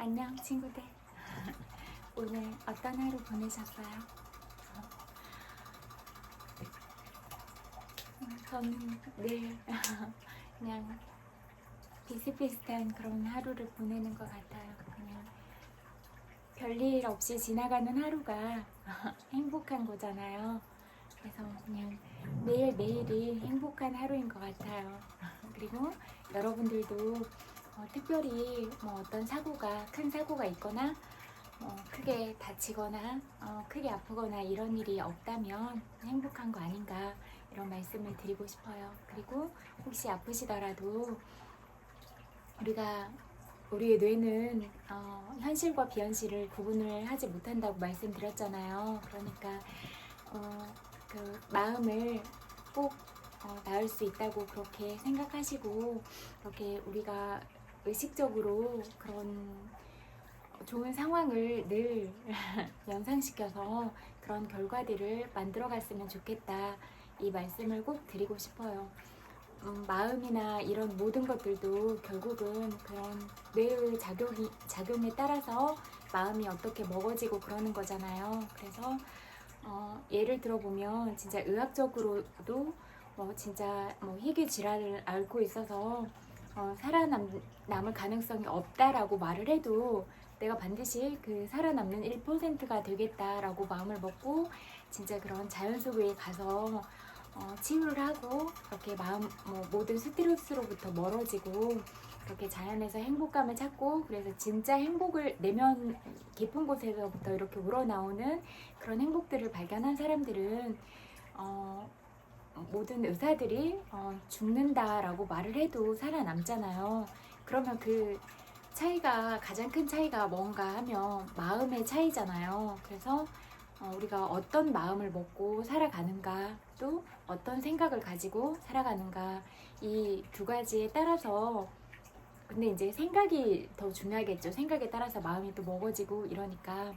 안녕 친구들. 오늘 어떤 하루 보내셨어요? 저는 늘 그냥 비슷비슷한 그런 하루를 보내는 것 같아요. 그냥 별일 없이 지나가는 하루가 행복한 거잖아요. 그래서 그냥 매일매일이 행복한 하루인 것 같아요. 그리고 여러분들도 특별히 어떤 사고가, 큰 사고가 있거나 크게 다치거나 크게 아프거나 이런 일이 없다면 행복한 거 아닌가, 이런 말씀을 드리고 싶어요. 그리고 혹시 아프시더라도 우리의 뇌는 현실과 비현실을 구분을 하지 못한다고 말씀드렸잖아요. 그러니까 그 마음을 꼭 나을 수 있다고 그렇게 생각하시고, 그렇게 우리가 의식적으로 그런 좋은 상황을 늘 연상시켜서 그런 결과들을 만들어 갔으면 좋겠다, 이 말씀을 꼭 드리고 싶어요. 마음이나 이런 모든 것들도 결국은 그런 뇌의 작용에 따라서 마음이 어떻게 먹어지고 그러는 거잖아요. 그래서 예를 들어보면 진짜 의학적으로도 진짜 희귀 질환을 앓고 있어서 살아남을 가능성이 없다라고 말을 해도 내가 반드시 그 살아남는 1%가 되겠다라고 마음을 먹고 진짜 그런 자연 속에 가서 치유를 하고 그렇게 모든 스트레스로부터 멀어지고 그렇게 자연에서 행복감을 찾고, 그래서 진짜 행복을 내면 깊은 곳에서부터 이렇게 우러나오는 그런 행복들을 발견한 사람들은 모든 의사들이 죽는다라고 말을 해도 살아남잖아요. 그러면 그 차이가, 가장 큰 차이가 뭔가 하면 마음의 차이잖아요. 그래서 우리가 어떤 마음을 먹고 살아가는가, 또 어떤 생각을 가지고 살아가는가, 이 두 가지에 따라서, 근데 이제 생각이 더 중요하겠죠. 생각에 따라서 마음이 또 먹어지고 이러니까,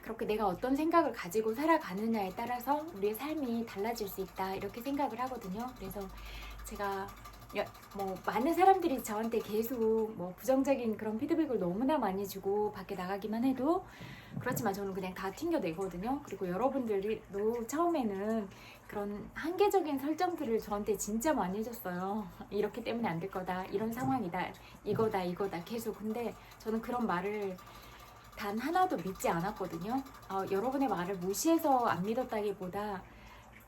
그렇게 내가 어떤 생각을 가지고 살아가느냐에 따라서 우리의 삶이 달라질 수 있다, 이렇게 생각을 하거든요. 그래서 제가 많은 사람들이 저한테 계속 부정적인 그런 피드백을 너무나 많이 주고 밖에 나가기만 해도, 그렇지만 저는 그냥 다 튕겨내거든요. 그리고 여러분들도 처음에는 그런 한계적인 설정들을 저한테 진짜 많이 해줬어요. 이렇기 때문에 안 될 거다, 이런 상황이다, 이거다 계속. 근데 저는 그런 말을 단 하나도 믿지 않았거든요. 여러분의 말을 무시해서 안 믿었다기보다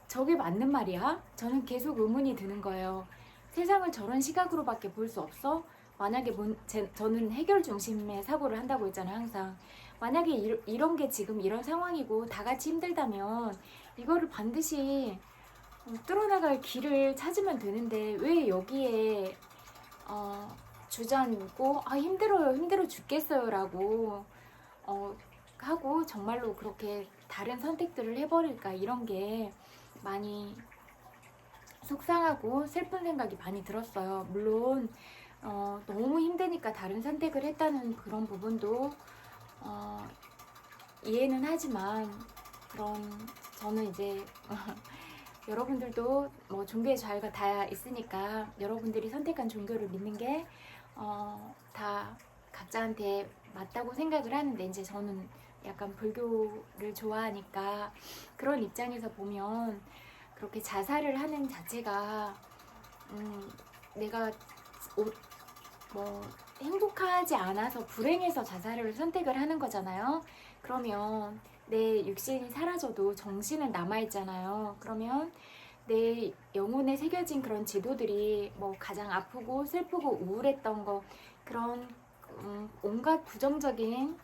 저게 맞는 말이야? 저는 계속 의문이 드는 거예요. 세상을 저런 시각으로밖에 볼 수 없어? 만약에 저는 해결 중심의 사고를 한다고 했잖아요, 항상. 만약에 이런 게 지금 이런 상황이고 다 같이 힘들다면 이거를 반드시 뚫어나갈 길을 찾으면 되는데, 왜 여기에 주저앉고 힘들어요, 힘들어 죽겠어요 라고 하고 정말로 그렇게 다른 선택들을 해버릴까, 이런 게 많이 속상하고 슬픈 생각이 많이 들었어요. 물론 너무 힘드니까 다른 선택을 했다는 그런 부분도 이해는 하지만, 저는 이제 여러분들도 종교의 자유가 다 있으니까 여러분들이 선택한 종교를 믿는 게 다 각자한테 맞다고 생각을 하는데, 이제 저는 약간 불교를 좋아하니까 그런 입장에서 보면 그렇게 자살을 하는 자체가 내가 행복하지 않아서 불행해서 자살을 선택을 하는 거잖아요. 그러면 내 육신이 사라져도 정신은 남아있잖아요. 그러면 내 영혼에 새겨진 그런 지도들이 가장 아프고 슬프고 우울했던 거, 그런 온갖 부정적인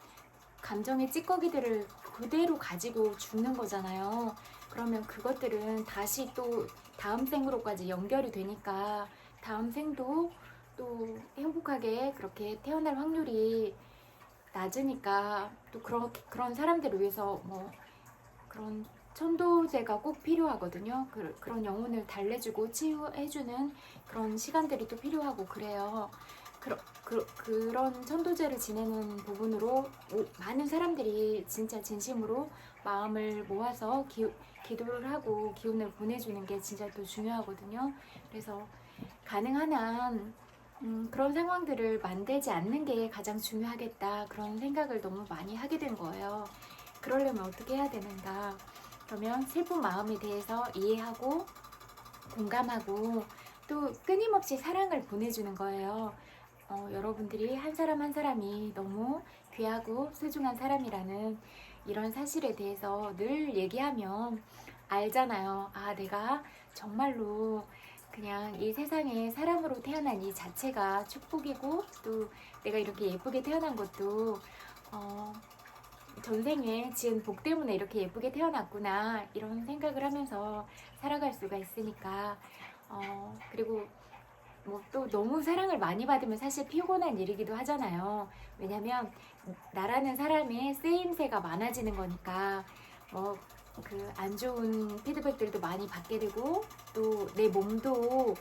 감정의 찌꺼기들을 그대로 가지고 죽는 거잖아요. 그러면 그것들은 다시 또 다음 생으로까지 연결이 되니까 다음 생도 또 행복하게 그렇게 태어날 확률이 낮으니까, 또 그런 사람들을 위해서 그런 천도제가 꼭 필요하거든요. 그런 영혼을 달래주고 치유해주는 그런 시간들이 또 필요하고 그래요. 그런 천도제를 지내는 부분으로 많은 사람들이 진짜 진심으로 마음을 모아서 기도를 하고 기운을 보내주는 게 진짜 또 중요하거든요. 그래서 가능한 한 그런 상황들을 만들지 않는 게 가장 중요하겠다. 그런 생각을 너무 많이 하게 된 거예요. 그러려면 어떻게 해야 되는가? 그러면 슬픈 마음에 대해서 이해하고 공감하고 또 끊임없이 사랑을 보내주는 거예요. 여러분들이 한 사람 한 사람이 너무 귀하고 소중한 사람이라는 이런 사실에 대해서 늘 얘기하면 알잖아요. 아, 내가 정말로 그냥 이 세상에 사람으로 태어난 이 자체가 축복이고 또 내가 이렇게 예쁘게 태어난 것도 전생에 지은 복 때문에 이렇게 예쁘게 태어났구나 이런 생각을 하면서 살아갈 수가 있으니까 그리고 뭐 또 너무 사랑을 많이 받으면 사실 피곤한 일이기도 하잖아요. 왜냐면 나라는 사람의 쓰임새가 많아지는 거니까 뭐 그 안 좋은 피드백들도 많이 받게 되고 또 내 몸도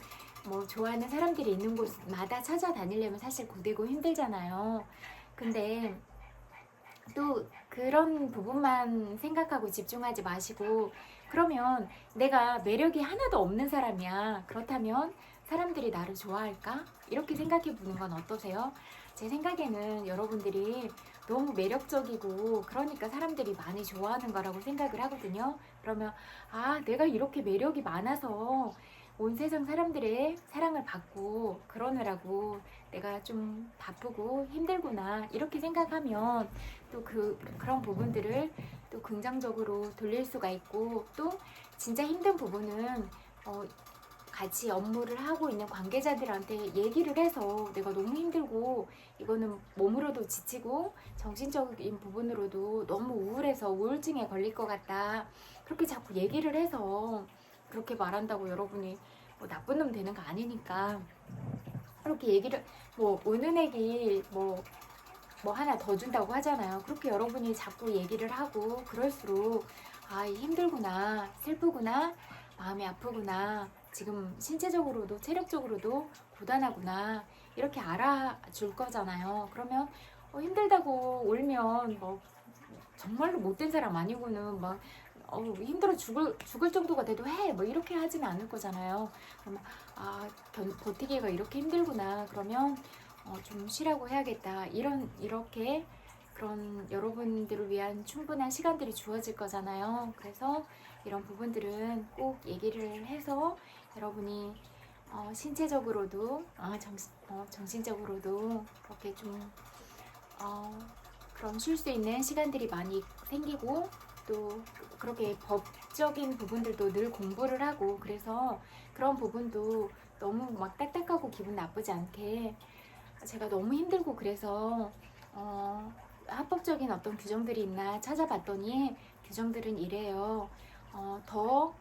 뭐 좋아하는 사람들이 있는 곳마다 찾아다니려면 사실 고되고 힘들잖아요. 근데 또 그런 부분만 생각하고 집중하지 마시고 그러면 내가 매력이 하나도 없는 사람이야. 그렇다면 사람들이 나를 좋아할까? 이렇게 생각해 보는 건 어떠세요? 제 생각에는 여러분들이 너무 매력적이고 그러니까 사람들이 많이 좋아하는 거라고 생각을 하거든요. 그러면 아, 내가 이렇게 매력이 많아서 온 세상 사람들의 사랑을 받고 그러느라고 내가 좀 바쁘고 힘들구나 이렇게 생각하면 또 그런 부분들을 또 긍정적으로 돌릴 수가 있고 또 진짜 힘든 부분은 같이 업무를 하고 있는 관계자들한테 얘기를 해서 내가 너무 힘들고 이거는 몸으로도 지치고 정신적인 부분으로도 너무 우울해서 우울증에 걸릴 것 같다. 그렇게 자꾸 얘기를 해서 그렇게 말한다고 여러분이 뭐 나쁜 놈 되는 거 아니니까 그렇게 얘기를 뭐 은은액이 뭐 하나 더 준다고 하잖아요. 그렇게 여러분이 자꾸 얘기를 하고 그럴수록 아, 힘들구나, 슬프구나, 마음이 아프구나, 지금 신체적으로도 체력적으로도 고단하구나 이렇게 알아줄 거잖아요. 그러면 힘들다고 울면 뭐 정말로 못된 사람 아니고는 막 힘들어 죽을 정도가 돼도 해 뭐 이렇게 하지는 않을 거잖아요. 그러면 아, 버티기가 이렇게 힘들구나. 그러면 좀 쉬라고 해야겠다. 이렇게 그런 여러분들을 위한 충분한 시간들이 주어질 거잖아요. 그래서 이런 부분들은 꼭 얘기를 해서 여러분이 신체적으로도 정신적으로도 그렇게 좀 그런 쉴 수 있는 시간들이 많이 생기고 또 그렇게 법적인 부분들도 늘 공부를 하고 그래서 그런 부분도 너무 막 딱딱하고 기분 나쁘지 않게 제가 너무 힘들고 그래서 합법적인 어떤 규정들이 있나 찾아봤더니 규정들은 이래요. 더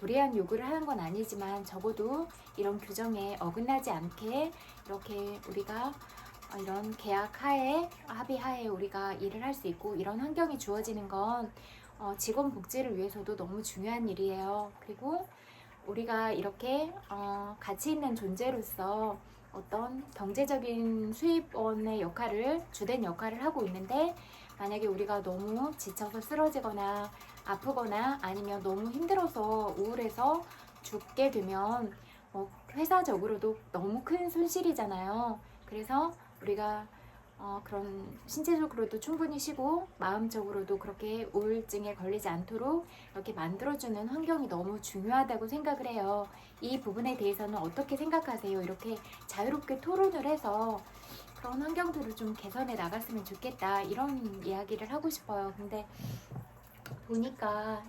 무리한 요구를 하는 건 아니지만 적어도 이런 규정에 어긋나지 않게 이렇게 우리가 이런 계약 하에 합의 하에 우리가 일을 할 수 있고 이런 환경이 주어지는 건 직원 복지를 위해서도 너무 중요한 일이에요. 그리고 우리가 이렇게 가치 있는 존재로서 어떤 경제적인 수입원의 역할을 주된 역할을 하고 있는데 만약에 우리가 너무 지쳐서 쓰러지거나 아프거나 아니면 너무 힘들어서 우울해서 죽게 되면 회사적으로도 너무 큰 손실이잖아요. 그래서 우리가 그런 신체적으로도 충분히 쉬고 마음적으로도 그렇게 우울증에 걸리지 않도록 이렇게 만들어주는 환경이 너무 중요하다고 생각을 해요. 이 부분에 대해서는 어떻게 생각하세요? 이렇게 자유롭게 토론을 해서 그런 환경들을 좀 개선해 나갔으면 좋겠다 이런 이야기를 하고 싶어요. 근데 보니까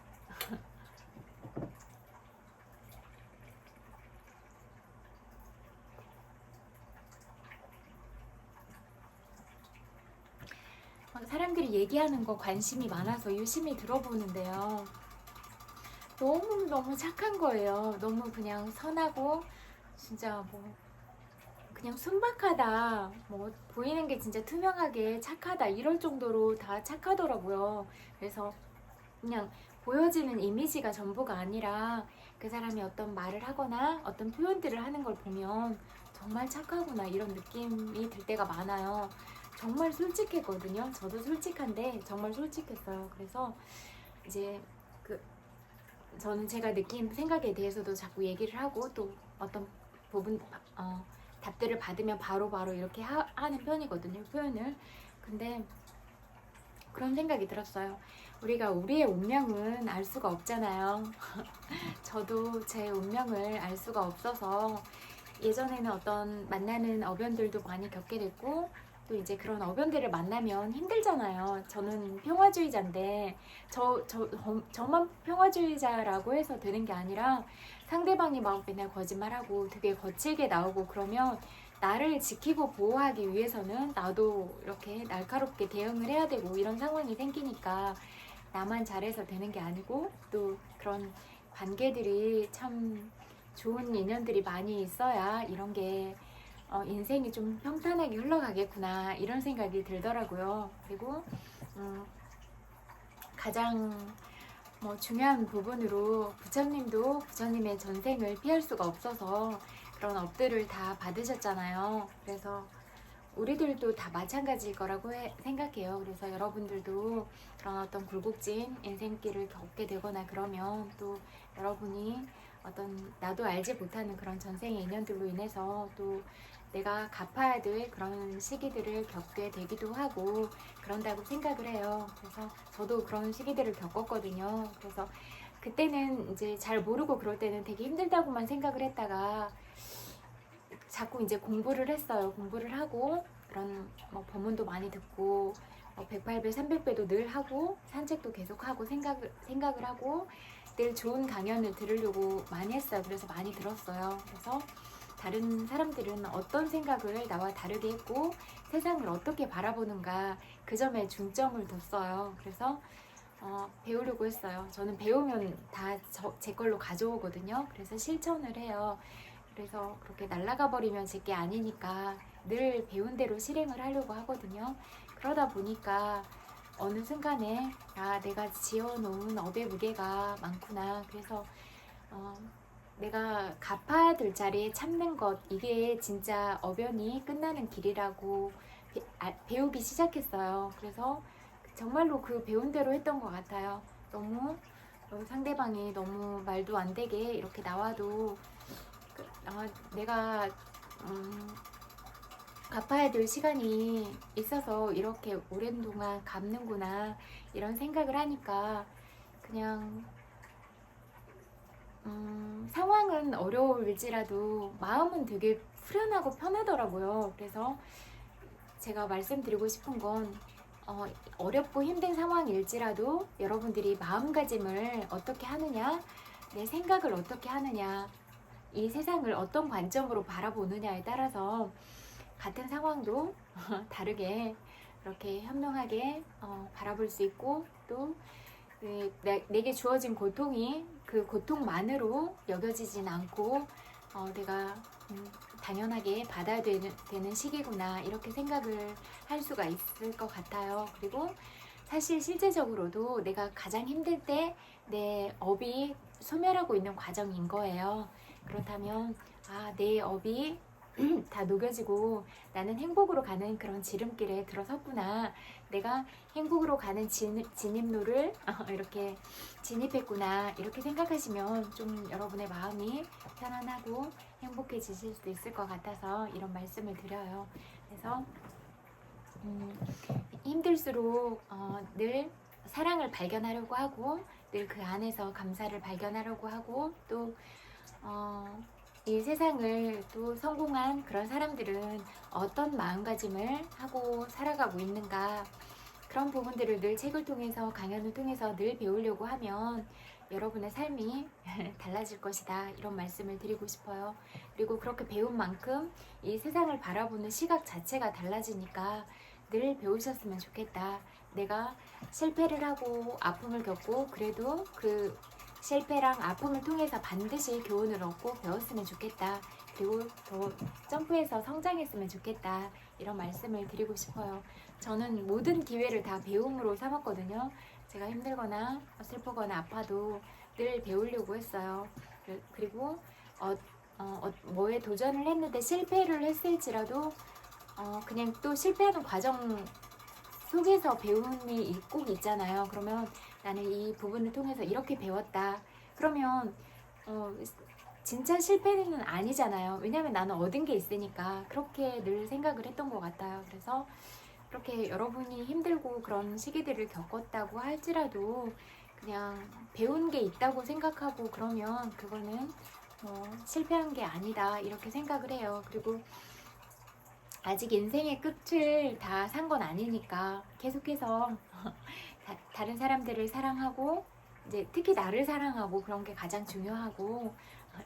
사람들이 얘기하는 거 관심이 많아서 유심히 들어보는데요. 너무너무 착한 거예요. 너무 그냥 선하고 진짜 뭐 그냥 순박하다 뭐 보이는 게 진짜 투명하게 착하다 이럴 정도로 다 착하더라고요. 그래서 그냥 보여지는 이미지가 전부가 아니라 그 사람이 어떤 말을 하거나 어떤 표현들을 하는 걸 보면 정말 착하구나 이런 느낌이 들 때가 많아요. 정말 솔직했거든요. 저도 솔직한데 정말 솔직했어요. 그래서 이제 저는 제가 느낀 생각에 대해서도 자꾸 얘기를 하고 또 어떤 부분 답들을 받으면 바로바로 이렇게 하는 편이거든요, 표현을. 근데 그런 생각이 들었어요. 우리가 우리의 운명은 알 수가 없잖아요. 저도 제 운명을 알 수가 없어서 예전에는 어떤 만나는 어변들도 많이 겪게 됐고, 또 이제 그런 어변들을 만나면 힘들잖아요. 저는 평화주의자인데 저만 평화주의자라고 해서 되는 게 아니라 상대방이 막 맨날 거짓말하고 되게 거칠게 나오고 그러면 나를 지키고 보호하기 위해서는 나도 이렇게 날카롭게 대응을 해야 되고 이런 상황이 생기니까 나만 잘해서 되는 게 아니고 또 그런 관계들이 참 좋은 인연들이 많이 있어야 이런 게 인생이 좀 평탄하게 흘러가겠구나 이런 생각이 들더라고요. 그리고 가장 중요한 부분으로 부처님도 부처님의 전생을 피할 수가 없어서 그런 업들을 다 받으셨잖아요. 그래서 우리들도 다 마찬가지일 거라고 생각해요. 그래서 여러분들도 그런 어떤 굴곡진 인생길을 겪게 되거나 그러면 또 여러분이 어떤 나도 알지 못하는 그런 전생의 인연들로 인해서 또 내가 갚아야 될 그런 시기들을 겪게 되기도 하고 그런다고 생각을 해요. 그래서 저도 그런 시기들을 겪었거든요. 그래서 그때는 이제 잘 모르고 그럴 때는 되게 힘들다고만 생각을 했다가 자꾸 이제 공부를 했어요. 공부를 하고 그런 법문도 많이 듣고 108배, 300배도 늘 하고 산책도 계속 하고 생각을 하고 늘 좋은 강연을 들으려고 많이 했어요. 그래서 많이 들었어요. 그래서 다른 사람들은 어떤 생각을 나와 다르게 했고 세상을 어떻게 바라보는가 그 점에 중점을 뒀어요. 그래서 배우려고 했어요. 저는 배우면 다 제 걸로 가져오거든요. 그래서 실천을 해요. 그래서 그렇게 날아가 버리면 제 게 아니니까 늘 배운 대로 실행을 하려고 하거든요. 그러다 보니까 어느 순간에 내가 지어놓은 업의 무게가 많구나. 그래서 내가 갚아야 될 자리에 참는 것, 이게 진짜 어변이 끝나는 길이라고 배우기 시작했어요. 그래서 정말로 그 배운 대로 했던 것 같아요. 너무 상대방이 너무 말도 안 되게 이렇게 나와도 내가 갚아야 될 시간이 있어서 이렇게 오랜 동안 갚는구나 이런 생각을 하니까 그냥 상황은 어려울지라도 마음은 되게 후련하고 편하더라고요. 그래서 제가 말씀드리고 싶은 건 어렵고 힘든 상황일지라도 여러분들이 마음가짐을 어떻게 하느냐, 내 생각을 어떻게 하느냐, 이 세상을 어떤 관점으로 바라보느냐에 따라서 같은 상황도 다르게 이렇게 현명하게 바라볼 수 있고 또 내게 주어진 고통이 그 고통만으로 여겨지진 않고 내가 당연하게 받아야 되는 시기구나 이렇게 생각을 할 수가 있을 것 같아요. 그리고 사실 실제적으로도 내가 가장 힘들 때 내 업이 소멸하고 있는 과정인 거예요. 그렇다면 내 업이 다 녹여지고 나는 행복으로 가는 그런 지름길에 들어섰구나. 내가 행복으로 가는 진입로를 이렇게 진입했구나. 이렇게 생각하시면 좀 여러분의 마음이 편안하고 행복해지실 수 있을 것 같아서 이런 말씀을 드려요. 그래서 힘들수록 늘 사랑을 발견하려고 하고 늘 그 안에서 감사를 발견하려고 하고 또 이 세상을 또 성공한 그런 사람들은 어떤 마음가짐을 하고 살아가고 있는가 그런 부분들을 늘 책을 통해서 강연을 통해서 늘 배우려고 하면 여러분의 삶이 달라질 것이다 이런 말씀을 드리고 싶어요. 그리고 그렇게 배운 만큼 이 세상을 바라보는 시각 자체가 달라지니까 늘 배우셨으면 좋겠다. 내가 실패를 하고 아픔을 겪고 그래도 그 실패랑 아픔을 통해서 반드시 교훈을 얻고 배웠으면 좋겠다. 그리고 더 점프해서 성장했으면 좋겠다. 이런 말씀을 드리고 싶어요. 저는 모든 기회를 다 배움으로 삼았거든요. 제가 힘들거나 슬프거나 아파도 늘 배우려고 했어요. 그리고 뭐에 도전을 했는데 실패를 했을지라도 그냥 또 실패하는 과정 속에서 배움이 꼭 있잖아요. 그러면 나는 이 부분을 통해서 이렇게 배웠다. 그러면 진짜 실패는 아니잖아요. 왜냐면 나는 얻은 게 있으니까. 그렇게 늘 생각을 했던 것 같아요. 그래서 그렇게 여러분이 힘들고 그런 시기들을 겪었다고 할지라도 그냥 배운 게 있다고 생각하고 그러면 그거는 실패한 게 아니다 이렇게 생각을 해요. 그리고 아직 인생의 끝을 다 산 건 아니니까 계속해서 다른 사람들을 사랑하고 이제 특히 나를 사랑하고 그런 게 가장 중요하고,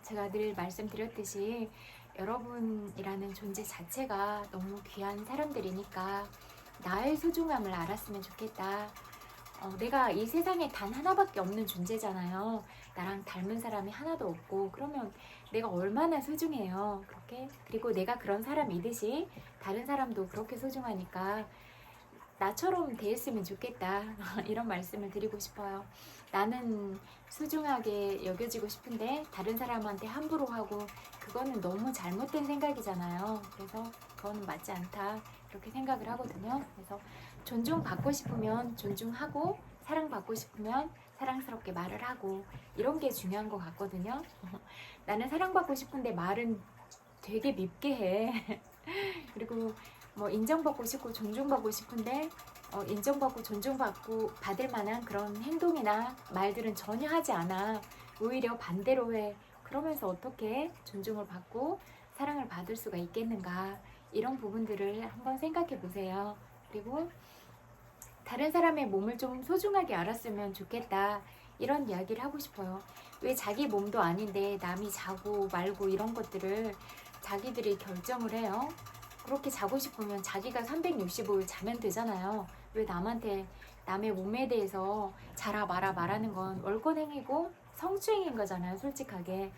제가 늘 말씀드렸듯이 여러분이라는 존재 자체가 너무 귀한 사람들이니까 나의 소중함을 알았으면 좋겠다. 내가 이 세상에 단 하나밖에 없는 존재잖아요. 나랑 닮은 사람이 하나도 없고, 그러면 내가 얼마나 소중해요. 그렇게. 그리고 내가 그런 사람이듯이 다른 사람도 그렇게 소중하니까 나처럼 대했으면 좋겠다. 이런 말씀을 드리고 싶어요. 나는 소중하게 여겨지고 싶은데 다른 사람한테 함부로 하고, 그거는 너무 잘못된 생각이잖아요. 그래서 그거는 맞지 않다 이렇게 생각을 하거든요. 그래서 존중받고 싶으면 존중하고, 사랑받고 싶으면 사랑스럽게 말을 하고, 이런 게 중요한 것 같거든요. 나는 사랑받고 싶은데 말은 되게 밉게 해. 그리고 뭐 인정받고 싶고 존중받고 싶은데 인정받고 존중받고 받을 만한 그런 행동이나 말들은 전혀 하지 않아. 오히려 반대로 해. 그러면서 어떻게 존중을 받고 사랑을 받을 수가 있겠는가. 이런 부분들을 한번 생각해 보세요. 그리고 다른 사람의 몸을 좀 소중하게 알았으면 좋겠다. 이런 이야기를 하고 싶어요. 왜 자기 몸도 아닌데 남이 자고 말고 이런 것들을 자기들이 결정을 해요. 그렇게 자고 싶으면 자기가 365일 자면 되잖아요. 왜 남한테 남의 몸에 대해서 자라 마라 말하는 건 월권행위고 성추행인 거잖아요. 솔직하게.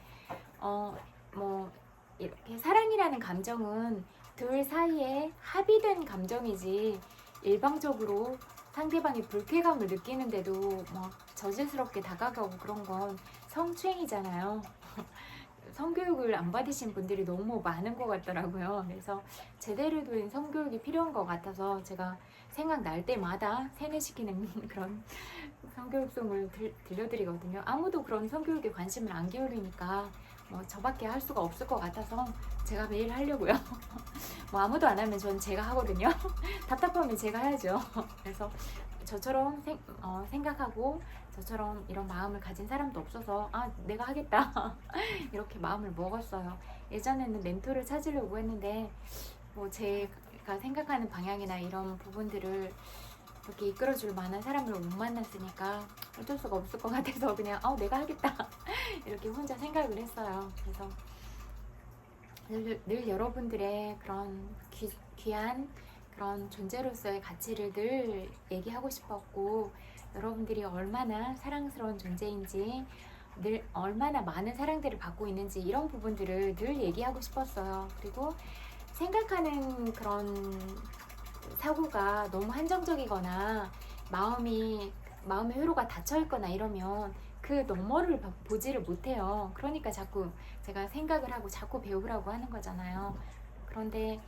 뭐 이렇게 사랑이라는 감정은 둘 사이에 합의된 감정이지, 일방적으로 상대방이 불쾌감을 느끼는데도 막 저질스럽게 다가가고 그런 건 성추행이잖아요. 성교육을 안 받으신 분들이 너무 많은 것 같더라고요. 그래서 제대로 된 성교육이 필요한 것 같아서 제가 생각날 때마다 세뇌시키는 그런 성교육송을 들려드리거든요. 아무도 그런 성교육에 관심을 안 기울이니까 뭐 저밖에 할 수가 없을 것 같아서 제가 매일 하려고요. 뭐 아무도 안 하면 전 제가 하거든요. 답답하면 제가 해야죠. 그래서 저처럼 생각하고 저처럼 이런 마음을 가진 사람도 없어서 내가 하겠다 이렇게 마음을 먹었어요. 예전에는 멘토를 찾으려고 했는데 뭐 제가 생각하는 방향이나 이런 부분들을 이렇게 이끌어줄 만한 사람을 못 만났으니까 어쩔 수가 없을 것 같아서 그냥 내가 하겠다 이렇게 혼자 생각을 했어요. 그래서 늘 여러분들의 그런 귀한 그런 존재로서의 가치를 늘 얘기하고 싶었고, 여러분들이 얼마나 사랑스러운 존재인지, 늘 얼마나 많은 사랑들을 받고 있는지, 이런 부분들을 늘 얘기하고 싶었어요. 그리고 생각하는 그런 사고가 너무 한정적이거나 마음의 회로가 닫혀있거나 이러면 그 너머를 보지를 못해요. 그러니까 자꾸 제가 생각을 하고 자꾸 배우라고 하는 거잖아요. 그런데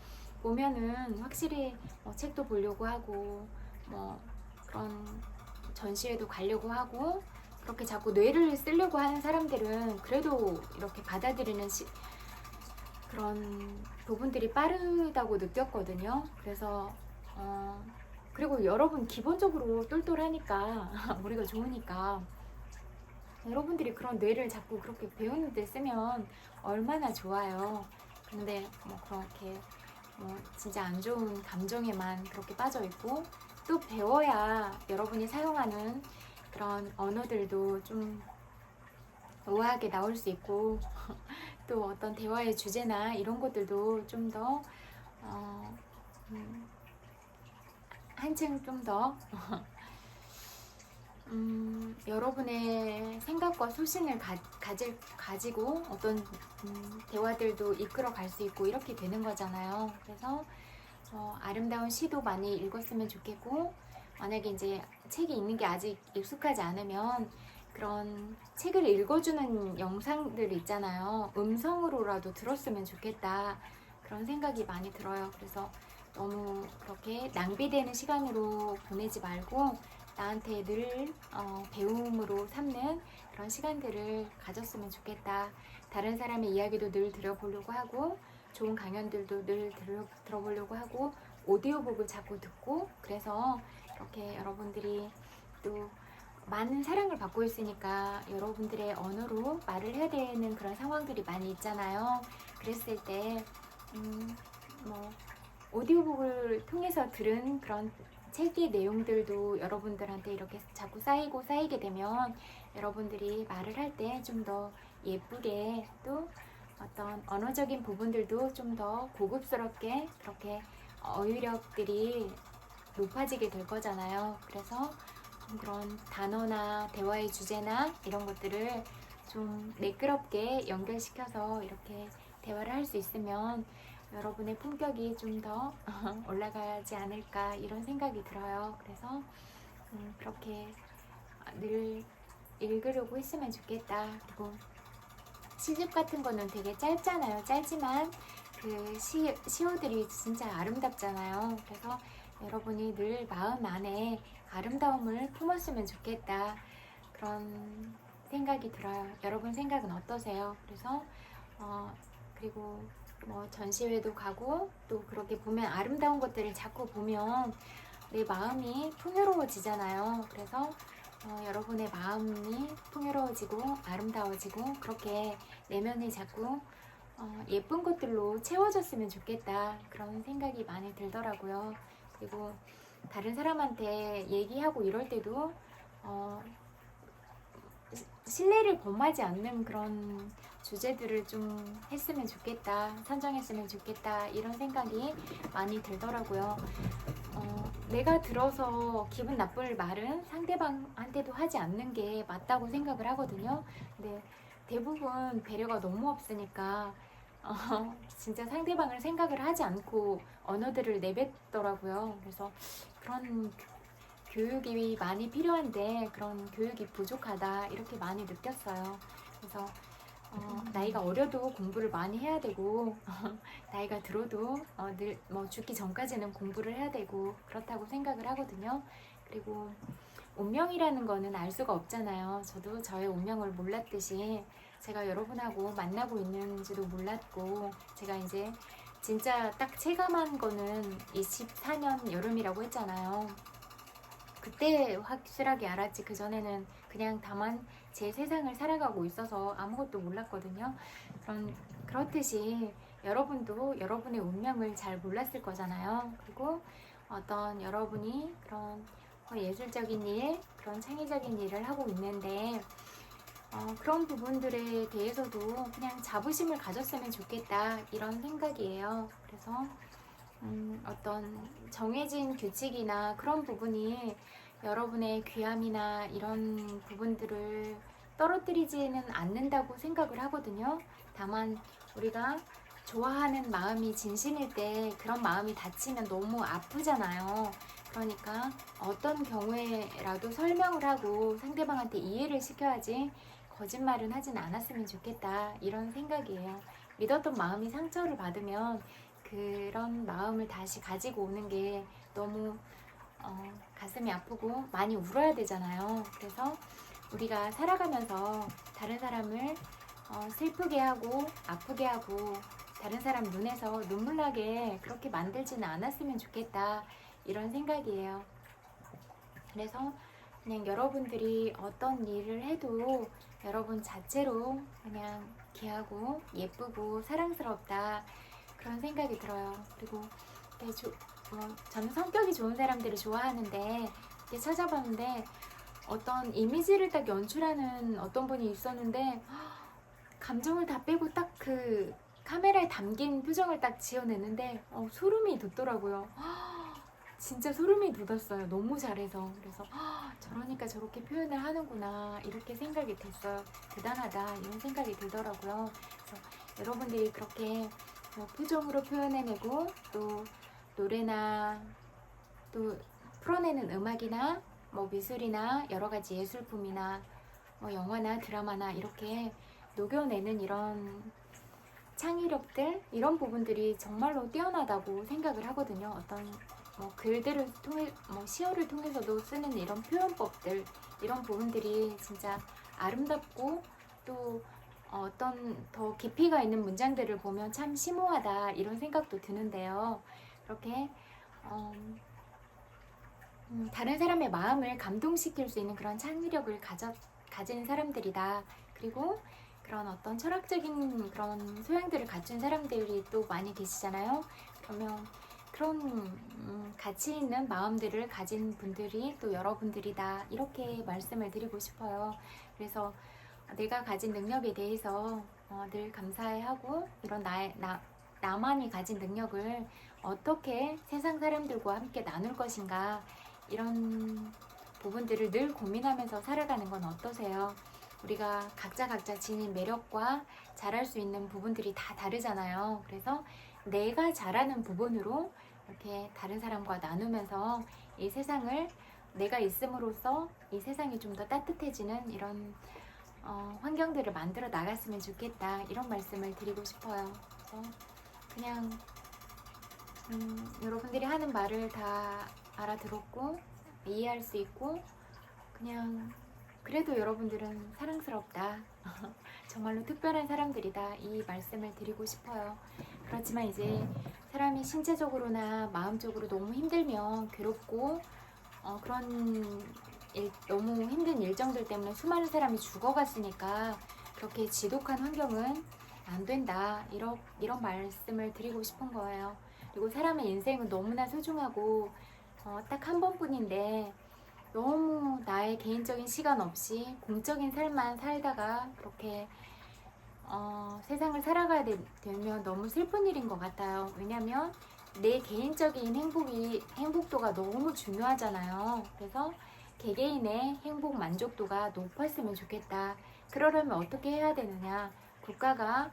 보면은 확실히 책도 보려고 하고 뭐 그런 전시회도 가려고 하고 그렇게 자꾸 뇌를 쓰려고 하는 사람들은 그래도 이렇게 받아들이는 그런 부분들이 빠르다고 느꼈거든요. 그래서 그리고 여러분 기본적으로 똘똘하니까 머리가 좋으니까 여러분들이 그런 뇌를 자꾸 그렇게 배우는 데 쓰면 얼마나 좋아요. 근데 뭐 그렇게 진짜 안 좋은 감정에만 그렇게 빠져 있고, 또 배워야 여러분이 사용하는 그런 언어들도 좀 우아하게 나올 수 있고 또 어떤 대화의 주제나 이런 것들도 좀 더 한층 좀 더 여러분의 생각과 소신을 가지고 어떤 대화들도 이끌어 갈 수 있고 이렇게 되는 거잖아요. 그래서 아름다운 시도 많이 읽었으면 좋겠고, 만약에 이제 책이 있는 게 아직 익숙하지 않으면 그런 책을 읽어주는 영상들 있잖아요. 음성으로라도 들었으면 좋겠다. 그런 생각이 많이 들어요. 그래서 너무 그렇게 낭비되는 시간으로 보내지 말고 나한테 늘 배움으로 삼는 그런 시간들을 가졌으면 좋겠다. 다른 사람의 이야기도 늘 들어보려고 하고 좋은 강연들도 늘 들어보려고 하고 오디오북을 자꾸 듣고, 그래서 이렇게 여러분들이 또 많은 사랑을 받고 있으니까 여러분들의 언어로 말을 해야 되는 그런 상황들이 많이 있잖아요. 그랬을 때 뭐 오디오북을 통해서 들은 그런 책의 내용들도 여러분들한테 이렇게 자꾸 쌓이게 되면 여러분들이 말을 할 때 좀 더 예쁘게, 또 어떤 언어적인 부분들도 좀 더 고급스럽게 그렇게 어휘력들이 높아지게 될 거잖아요. 그래서 좀 그런 단어나 대화의 주제나 이런 것들을 좀 매끄럽게 연결시켜서 이렇게 대화를 할 수 있으면 여러분의 품격이 좀 더 올라가지 않을까, 이런 생각이 들어요. 그래서 그렇게 늘 읽으려고 했으면 좋겠다. 그리고 시집 같은 거는 되게 짧잖아요. 짧지만 그 시어들이 진짜 아름답잖아요. 그래서 여러분이 늘 마음 안에 아름다움을 품었으면 좋겠다, 그런 생각이 들어요. 여러분 생각은 어떠세요? 그래서 그리고 뭐 전시회도 가고 또 그렇게 보면 아름다운 것들을 자꾸 보면 내 마음이 풍요로워지잖아요. 그래서 여러분의 마음이 풍요로워지고 아름다워지고 그렇게 내면이 자꾸 예쁜 것들로 채워졌으면 좋겠다, 그런 생각이 많이 들더라고요. 그리고 다른 사람한테 얘기하고 이럴 때도 신뢰를 범하지 않는 그런 주제들을 좀 했으면 좋겠다, 선정했으면 좋겠다, 이런 생각이 많이 들더라고요. 내가 들어서 기분 나쁠 말은 상대방한테도 하지 않는 게 맞다고 생각을 하거든요. 근데 대부분 배려가 너무 없으니까 진짜 상대방을 생각을 하지 않고 언어들을 내뱉더라고요. 그래서 그런 교육이 많이 필요한데 그런 교육이 부족하다, 이렇게 많이 느꼈어요. 그래서 나이가 어려도 공부를 많이 해야 되고 나이가 들어도 늘 뭐 죽기 전까지는 공부를 해야 되고 그렇다고 생각을 하거든요. 그리고 운명이라는 거는 알 수가 없잖아요. 저도 저의 운명을 몰랐듯이 제가 여러분하고 만나고 있는지도 몰랐고, 제가 이제 진짜 딱 체감한 거는 24년 여름이라고 했잖아요. 그때 확실하게 알았지, 그전에는 그냥 다만 제 세상을 살아가고 있어서 아무것도 몰랐거든요. 그렇듯이 여러분도 여러분의 운명을 잘 몰랐을 거잖아요. 그리고 어떤 여러분이 그런 예술적인 일, 그런 창의적인 일을 하고 있는데 그런 부분들에 대해서도 그냥 자부심을 가졌으면 좋겠다, 이런 생각이에요. 그래서 어떤 정해진 규칙이나 그런 부분이 여러분의 귀함이나 이런 부분들을 떨어뜨리지는 않는다고 생각을 하거든요. 다만 우리가 좋아하는 마음이 진심일 때 그런 마음이 다치면 너무 아프잖아요. 그러니까 어떤 경우에라도 설명을 하고 상대방한테 이해를 시켜야지 거짓말은 하진 않았으면 좋겠다, 이런 생각이에요. 믿었던 마음이 상처를 받으면 그런 마음을 다시 가지고 오는 게 너무 가슴이 아프고 많이 울어야 되잖아요. 그래서 우리가 살아가면서 다른 사람을 슬프게 하고 아프게 하고 다른 사람 눈에서 눈물 나게 그렇게 만들지는 않았으면 좋겠다, 이런 생각이에요. 그래서 그냥 여러분들이 어떤 일을 해도 여러분 자체로 그냥 귀하고 예쁘고 사랑스럽다, 그런 생각이 들어요. 그리고 저는 성격이 좋은 사람들을 좋아하는데 이렇게 찾아봤는데 어떤 이미지를 딱 연출하는 어떤 분이 있었는데 감정을 다 빼고 딱 그 카메라에 담긴 표정을 딱 지어냈는데 소름이 돋더라고요. 진짜 소름이 돋았어요. 너무 잘해서. 그래서 저러니까 저렇게 표현을 하는구나, 이렇게 생각이 됐어요. 대단하다, 이런 생각이 들더라고요. 그래서 여러분들이 그렇게 표정으로 표현해내고 또 노래나 또 풀어내는 음악이나 뭐 미술이나 여러 가지 예술품이나 뭐 영화나 드라마나 이렇게 녹여내는 이런 창의력들, 이런 부분들이 정말로 뛰어나다고 생각을 하거든요. 어떤 글들을 통해 시어를 통해서도 쓰는 이런 표현법들, 이런 부분들이 진짜 아름답고 또 어떤 더 깊이가 있는 문장들을 보면 참 심오하다 이런 생각도 드는데요. 그렇게 다른 사람의 마음을 감동시킬 수 있는 그런 창의력을 가진 사람들이다. 그리고 그런 어떤 철학적인 그런 소양들을 갖춘 사람들이 또 많이 계시잖아요. 그러면 그런 가치 있는 마음들을 가진 분들이 또 여러분들이다. 이렇게 말씀을 드리고 싶어요. 그래서 내가 가진 능력에 대해서 늘 감사해하고 이런 나만이 가진 능력을 어떻게 세상 사람들과 함께 나눌 것인가, 이런 부분들을 늘 고민하면서 살아가는 건 어떠세요? 우리가 각자 지닌 매력과 잘할 수 있는 부분들이 다 다르잖아요. 그래서 내가 잘하는 부분으로 이렇게 다른 사람과 나누면서 이 세상을 내가 있음으로써 이 세상이 좀 더 따뜻해지는 이런 환경들을 만들어 나갔으면 좋겠다, 이런 말씀을 드리고 싶어요. 그래서 그냥 여러분들이 하는 말을 다 알아들었고 이해할 수 있고, 그냥 그래도 여러분들은 사랑스럽다, 정말로 특별한 사람들이다, 이 말씀을 드리고 싶어요. 그렇지만 이제 사람이 신체적으로나 마음적으로 너무 힘들면 괴롭고 그런 너무 힘든 일정들 때문에 수많은 사람이 죽어갔으니까 그렇게 지독한 환경은 안 된다, 이런 말씀을 드리고 싶은 거예요. 그리고 사람의 인생은 너무나 소중하고 딱 한 번뿐인데 너무 나의 개인적인 시간 없이 공적인 삶만 살다가 그렇게 세상을 살아가야 되면 너무 슬픈 일인 것 같아요. 왜냐면 내 개인적인 행복도가 너무 중요하잖아요. 그래서 개개인의 행복 만족도가 높았으면 좋겠다. 그러려면 어떻게 해야 되느냐? 국가가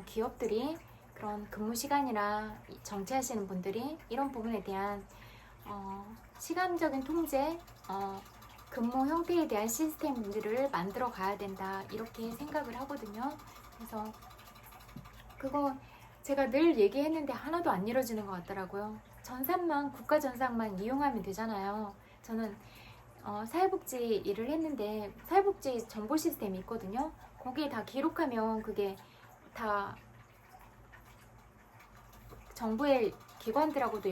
기업들이 그런 근무 시간이나 정치하시는 분들이 이런 부분에 대한 시간적인 통제, 근무 형태에 대한 시스템들을 만들어 가야 된다, 이렇게 생각을 하거든요. 그래서 그거 제가 늘 얘기했는데 하나도 안 이루어지는 것 같더라고요. 국가 전산만 이용하면 되잖아요. 저는 사회복지 일을 했는데 사회복지 정보 시스템이 있거든요. 거기에 다 기록하면 그게 다 정부의 기관들하고도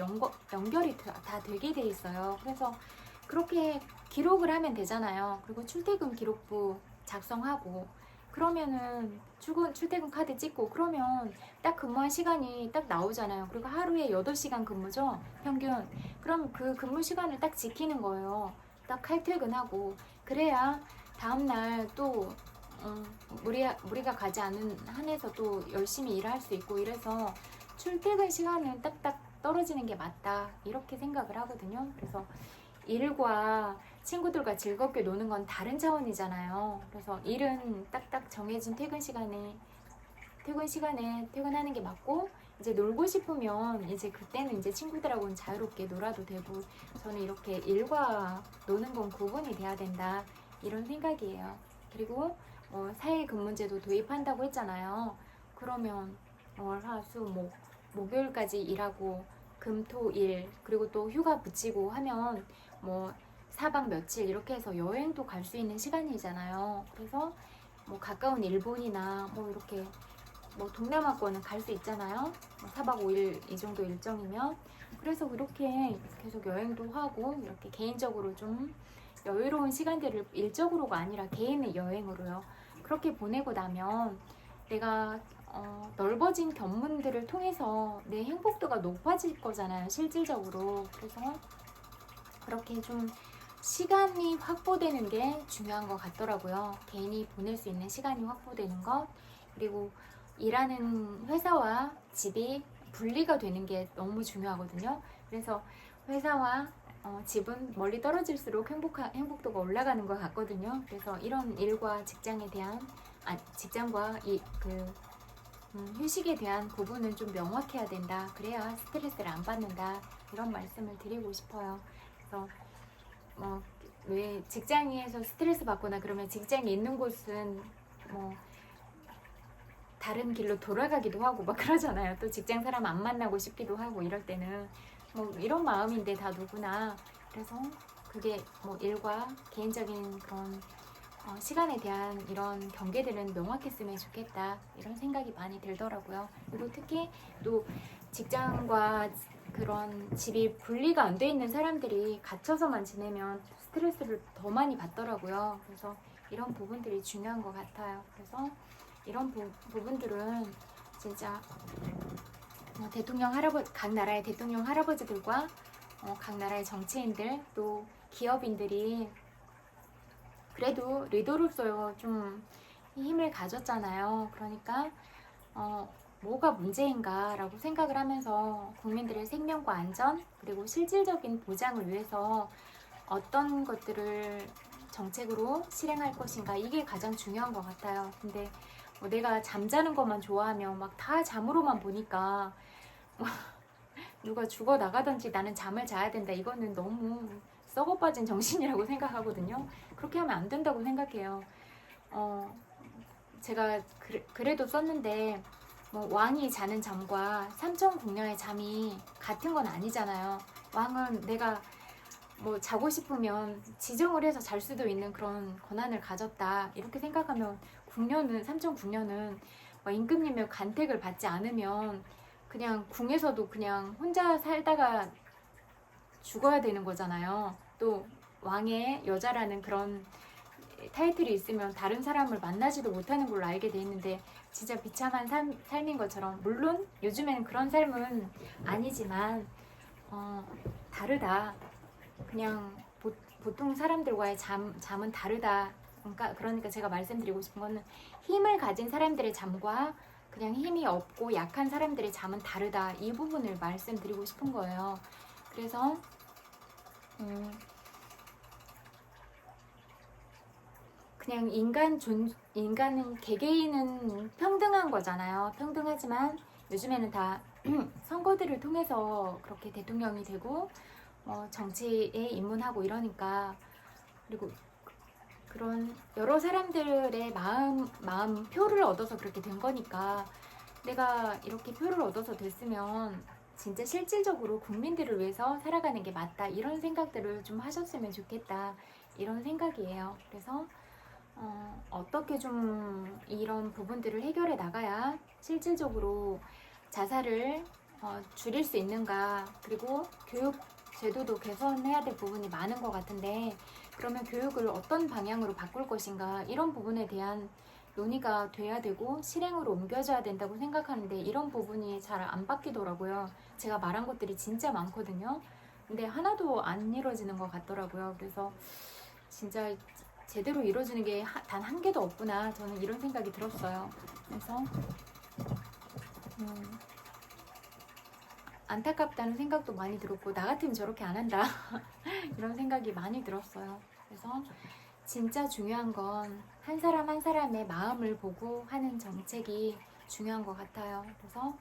연결이 다 되게 돼 있어요. 그래서 그렇게 기록을 하면 되잖아요. 그리고 출퇴근 기록부 작성하고, 그러면은 출퇴근 카드 찍고, 그러면 딱 근무한 시간이 딱 나오잖아요. 그리고 하루에 8시간 근무죠, 평균. 그럼 그 근무 시간을 딱 지키는 거예요. 딱 칼퇴근하고. 그래야 다음날 또 무리가 가지 않은 한에서 또 열심히 일할 수 있고, 이래서 출퇴근 시간은 딱딱 떨어지는 게 맞다, 이렇게 생각을 하거든요. 그래서 일과 친구들과 즐겁게 노는 건 다른 차원이잖아요. 그래서 일은 딱딱 정해진 퇴근 시간에 퇴근하는 게 맞고, 이제 놀고 싶으면 이제 그때는 이제 친구들하고는 자유롭게 놀아도 되고, 저는 이렇게 일과 노는 건 구분이 돼야 된다, 이런 생각이에요. 그리고 사회 근무제도 도입한다고 했잖아요. 그러면 월, 화, 수, 목요일까지 일하고 금, 토, 일, 그리고 또 휴가 붙이고 하면 4박 며칠 이렇게 해서 여행도 갈 수 있는 시간이잖아요. 그래서 가까운 일본이나 이렇게 동남아권은 갈 수 있잖아요. 4박 5일 이 정도 일정이면. 그래서 그렇게 계속 여행도 하고 이렇게 개인적으로 좀 여유로운 시간들을 일적으로가 아니라 개인의 여행으로요, 그렇게 보내고 나면 내가 넓어진 견문들을 통해서 내 행복도가 높아질 거잖아요, 실질적으로. 그래서 그렇게 좀 시간이 확보되는 게 중요한 것 같더라고요. 개인이 보낼 수 있는 시간이 확보되는 것, 그리고 일하는 회사와 집이 분리가 되는 게 너무 중요하거든요. 그래서 회사와 집은 멀리 떨어질수록 행복도가 올라가는 것 같거든요. 그래서 이런 일과 직장과 휴식에 대한 부분은 좀 명확해야 된다. 그래야 스트레스를 안 받는다, 이런 말씀을 드리고 싶어요. 그래서 왜 직장에서 스트레스 받거나 그러면 직장에 있는 곳은 다른 길로 돌아가기도 하고 막 그러잖아요. 또 직장 사람 안 만나고 싶기도 하고 이럴 때는. 뭐 이런 마음인데 다 누구나. 그래서 그게 뭐 일과 개인적인 그런 시간에 대한 이런 경계들은 명확했으면 좋겠다, 이런 생각이 많이 들더라고요. 그리고 특히 또 직장과 그런 집이 분리가 안 돼 있는 사람들이 갇혀서만 지내면 스트레스를 더 많이 받더라고요. 그래서 이런 부분들이 중요한 것 같아요. 그래서 이런 부분들은 진짜 대통령 할아버지, 각 나라의 대통령 할아버지들과 각 나라의 정치인들, 또 기업인들이 그래도 리더로서 좀 힘을 가졌잖아요. 그러니까 뭐가 문제인가 라고 생각을 하면서 국민들의 생명과 안전, 그리고 실질적인 보장을 위해서 어떤 것들을 정책으로 실행할 것인가, 이게 가장 중요한 것 같아요. 근데 내가 잠자는 것만 좋아하면 막 다 잠으로만 보니까 누가 죽어 나가든지 나는 잠을 자야 된다, 이거는 너무 썩어 빠진 정신이라고 생각하거든요. 그렇게 하면 안 된다고 생각해요. 제가 그래도 썼는데 뭐 왕이 자는 잠과 삼천궁녀의 잠이 같은 건 아니잖아요. 왕은 내가 뭐 자고 싶으면 지정을 해서 잘 수도 있는 그런 권한을 가졌다, 이렇게 생각하면 궁녀는, 삼천궁녀는 임금님의 간택을 받지 않으면 그냥 궁에서도 그냥 혼자 살다가 죽어야 되는 거잖아요. 또 왕의 여자라는 그런 타이틀이 있으면 다른 사람을 만나지도 못하는 걸로 알게 돼 있는데, 진짜 비참한 삶인 것처럼, 물론 요즘에는 그런 삶은 아니지만 다르다. 그냥 보통 사람들과의 잠은 다르다. 그러니까 제가 말씀드리고 싶은 거는, 힘을 가진 사람들의 잠과 그냥 힘이 없고 약한 사람들의 잠은 다르다, 이 부분을 말씀드리고 싶은 거예요. 그래서 그냥 인간은 개개인은 평등한 거잖아요. 평등하지만 요즘에는 다 선거들을 통해서 그렇게 대통령이 되고 정치에 입문하고 이러니까, 그리고 그런 여러 사람들의 마음 표를 얻어서 그렇게 된 거니까, 내가 이렇게 표를 얻어서 됐으면 진짜 실질적으로 국민들을 위해서 살아가는 게 맞다, 이런 생각들을 좀 하셨으면 좋겠다, 이런 생각이에요. 그래서 어떻게 좀 이런 부분들을 해결해 나가야 실질적으로 자살을 줄일 수 있는가, 그리고 교육 제도도 개선해야 될 부분이 많은 것 같은데, 그러면 교육을 어떤 방향으로 바꿀 것인가, 이런 부분에 대한 논의가 돼야 되고 실행으로 옮겨져야 된다고 생각하는데, 이런 부분이 잘 안 바뀌더라고요. 제가 말한 것들이 진짜 많거든요. 근데 하나도 안 이루어지는 것 같더라고요. 그래서 진짜 제대로 이루어지는 게 단 한 개도 없구나, 저는 이런 생각이 들었어요. 그래서 안타깝다는 생각도 많이 들었고, 나 같으면 저렇게 안 한다 이런 생각이 많이 들었어요. 그래서 진짜 중요한 건 한 사람 한 사람의 마음을 보고 하는 정책이 중요한 것 같아요. 그래서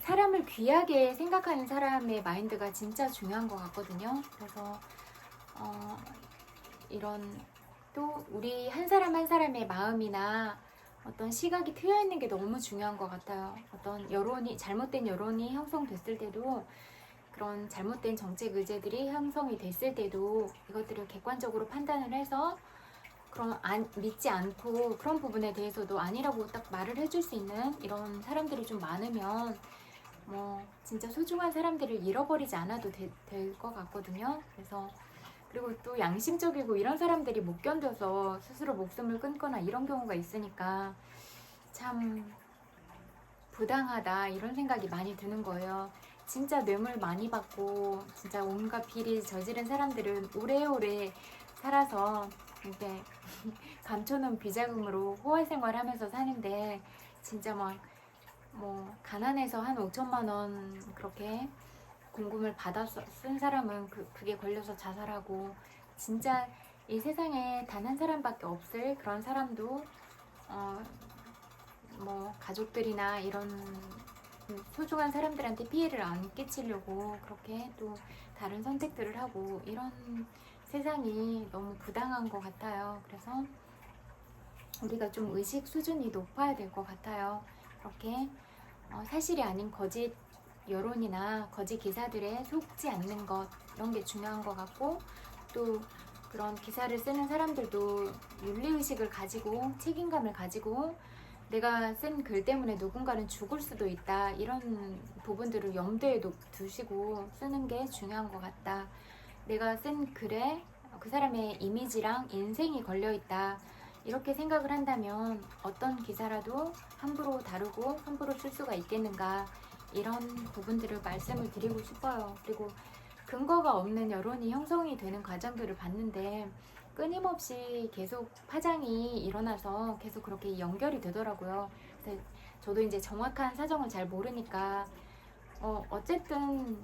사람을 귀하게 생각하는 사람의 마인드가 진짜 중요한 것 같거든요. 그래서 이런, 또 우리 한 사람 한 사람의 마음이나 어떤 시각이 트여 있는 게 너무 중요한 것 같아요. 어떤 잘못된 여론이 형성됐을 때도, 그런 잘못된 정책 의제들이 형성이 됐을 때도 이것들을 객관적으로 판단을 해서 믿지 않고, 그런 부분에 대해서도 아니라고 딱 말을 해줄 수 있는 이런 사람들이 좀 많으면 진짜 소중한 사람들을 잃어버리지 않아도 될 것 같거든요. 그래서 그리고 또 양심적이고 이런 사람들이 못 견뎌서 스스로 목숨을 끊거나 이런 경우가 있으니까 참 부당하다, 이런 생각이 많이 드는 거예요. 진짜 뇌물 많이 받고 진짜 온갖 비리 저지른 사람들은 오래오래 살아서 이제 감춰놓은 비자금으로 호화 생활하면서 사는데, 진짜 가난해서 한 5천만 원 그렇게 공금을 받아서 쓴 사람은 그게 걸려서 자살하고, 진짜 이 세상에 단 한 사람밖에 없을 그런 사람도 가족들이나 이런 소중한 사람들한테 피해를 안 끼치려고 그렇게 또 다른 선택들을 하고, 이런 세상이 너무 부당한 것 같아요. 그래서 우리가 좀 의식 수준이 높아야 될 것 같아요. 그렇게 사실이 아닌 거짓 여론이나 거짓 기사들에 속지 않는 것, 이런 게 중요한 것 같고, 또 그런 기사를 쓰는 사람들도 윤리의식을 가지고 책임감을 가지고 내가 쓴 글 때문에 누군가는 죽을 수도 있다, 이런 부분들을 염두에 두시고 쓰는 게 중요한 것 같다. 내가 쓴 글에 그 사람의 이미지랑 인생이 걸려있다, 이렇게 생각을 한다면 어떤 기사라도 함부로 다루고 함부로 쓸 수가 있겠는가, 이런 부분들을 말씀을 드리고 싶어요. 그리고 근거가 없는 여론이 형성이 되는 과정들을 봤는데 끊임없이 계속 파장이 일어나서 계속 그렇게 연결이 되더라고요. 그래서 저도 이제 정확한 사정을 잘 모르니까 어쨌든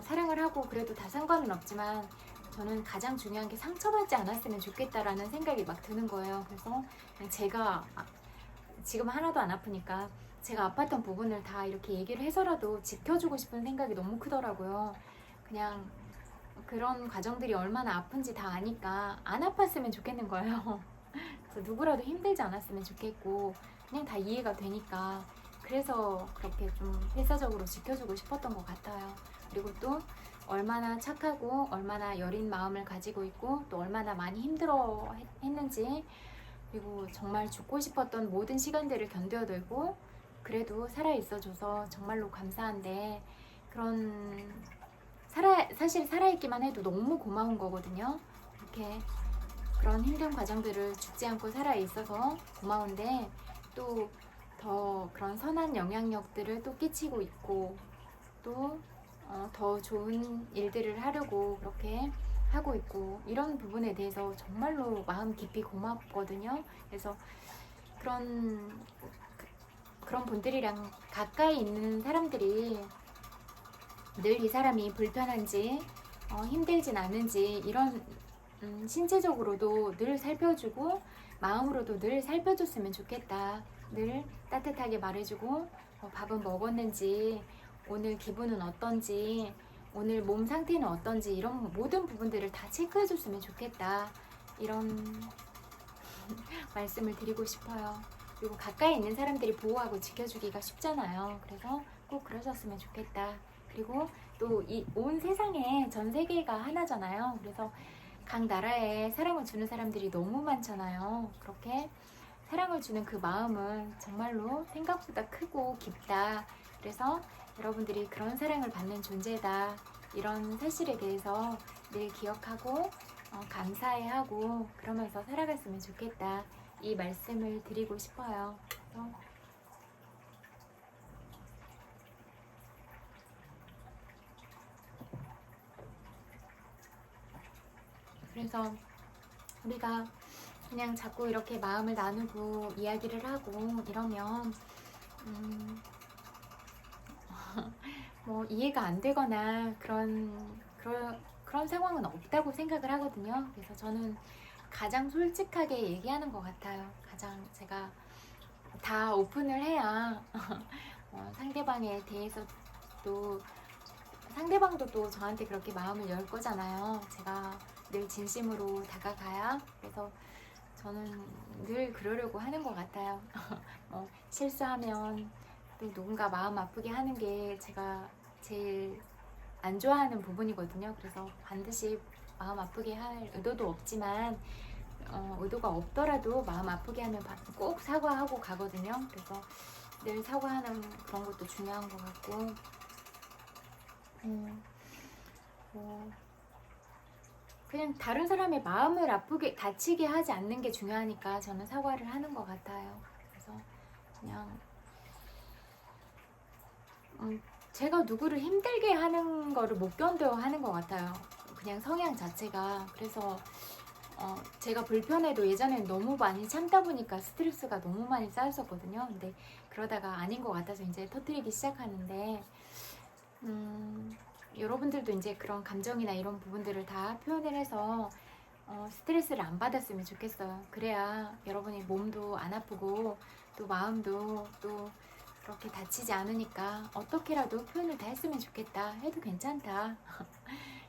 사랑을 하고 그래도 다 상관은 없지만 저는 가장 중요한 게 상처받지 않았으면 좋겠다라는 생각이 막 드는 거예요. 그래서 그냥 제가 지금 하나도 안 아프니까 제가 아팠던 부분을 다 이렇게 얘기를 해서라도 지켜주고 싶은 생각이 너무 크더라고요. 그냥 그런 과정들이 얼마나 아픈지 다 아니까 안 아팠으면 좋겠는 거예요. 그래서 누구라도 힘들지 않았으면 좋겠고 그냥 다 이해가 되니까, 그래서 그렇게 좀 필사적으로 지켜주고 싶었던 것 같아요. 그리고 또 얼마나 착하고 얼마나 여린 마음을 가지고 있고 또 얼마나 많이 힘들어 했는지, 그리고 정말 죽고 싶었던 모든 시간들을 견뎌내고 그래도 살아있어줘서 정말로 감사한데, 사실 살아있기만 해도 너무 고마운 거거든요. 이렇게 그런 힘든 과정들을 죽지 않고 살아있어서 고마운데, 또 더 그런 선한 영향력들을 또 끼치고 있고 또 더 좋은 일들을 하려고 그렇게 하고 있고, 이런 부분에 대해서 정말로 마음 깊이 고맙거든요. 그래서 그런 분들이랑 가까이 있는 사람들이 늘 이 사람이 불편한지 힘들진 않은지 이런 신체적으로도 늘 살펴주고 마음으로도 늘 살펴줬으면 좋겠다. 늘 따뜻하게 말해주고 밥은 먹었는지, 오늘 기분은 어떤지, 오늘 몸 상태는 어떤지, 이런 모든 부분들을 다 체크해줬으면 좋겠다, 이런 말씀을 드리고 싶어요. 그리고 가까이 있는 사람들이 보호하고 지켜주기가 쉽잖아요. 그래서 꼭 그러셨으면 좋겠다. 그리고 또 이 온 세상에 전 세계가 하나잖아요. 그래서 각 나라에 사랑을 주는 사람들이 너무 많잖아요. 그렇게 사랑을 주는 그 마음은 정말로 생각보다 크고 깊다. 그래서 여러분들이 그런 사랑을 받는 존재다, 이런 사실에 대해서 늘 기억하고 감사해하고 그러면서 살아갔으면 좋겠다, 이 말씀을 드리고 싶어요. 그래서 우리가 그냥 자꾸 이렇게 마음을 나누고 이야기를 하고 이러면 뭐 이해가 안 되거나 그런 상황은 없다고 생각을 하거든요. 그래서 저는 가장 솔직하게 얘기하는 것 같아요. 가장 제가 다 오픈을 해야 상대방에 대해서 또 상대방도 또 저한테 그렇게 마음을 열 거잖아요. 제가 늘 진심으로 다가가야. 그래서 저는 늘 그러려고 하는 것 같아요. 실수하면 또 누군가 마음 아프게 하는 게 제가 제일 안 좋아하는 부분이거든요. 그래서 반드시 마음 아프게 할 의도도 없지만 의도가 없더라도 마음 아프게 하면 꼭 사과하고 가거든요. 그래서 늘 사과하는 그런 것도 중요한 것 같고, 그냥 다른 사람의 마음을 아프게 다치게 하지 않는 게 중요하니까 저는 사과를 하는 것 같아요. 그래서 그냥 제가 누구를 힘들게 하는 거를 못 견뎌 하는 것 같아요. 그냥 성향 자체가. 그래서 제가 불편해도 예전엔 너무 많이 참다 보니까 스트레스가 너무 많이 쌓였었거든요. 근데 그러다가 아닌 것 같아서 이제 터뜨리기 시작하는데, 여러분들도 이제 그런 감정이나 이런 부분들을 다 표현을 해서 스트레스를 안 받았으면 좋겠어요. 그래야 여러분의 몸도 안 아프고 또 마음도 또 그렇게 다치지 않으니까 어떻게라도 표현을 다 했으면 좋겠다, 해도 괜찮다.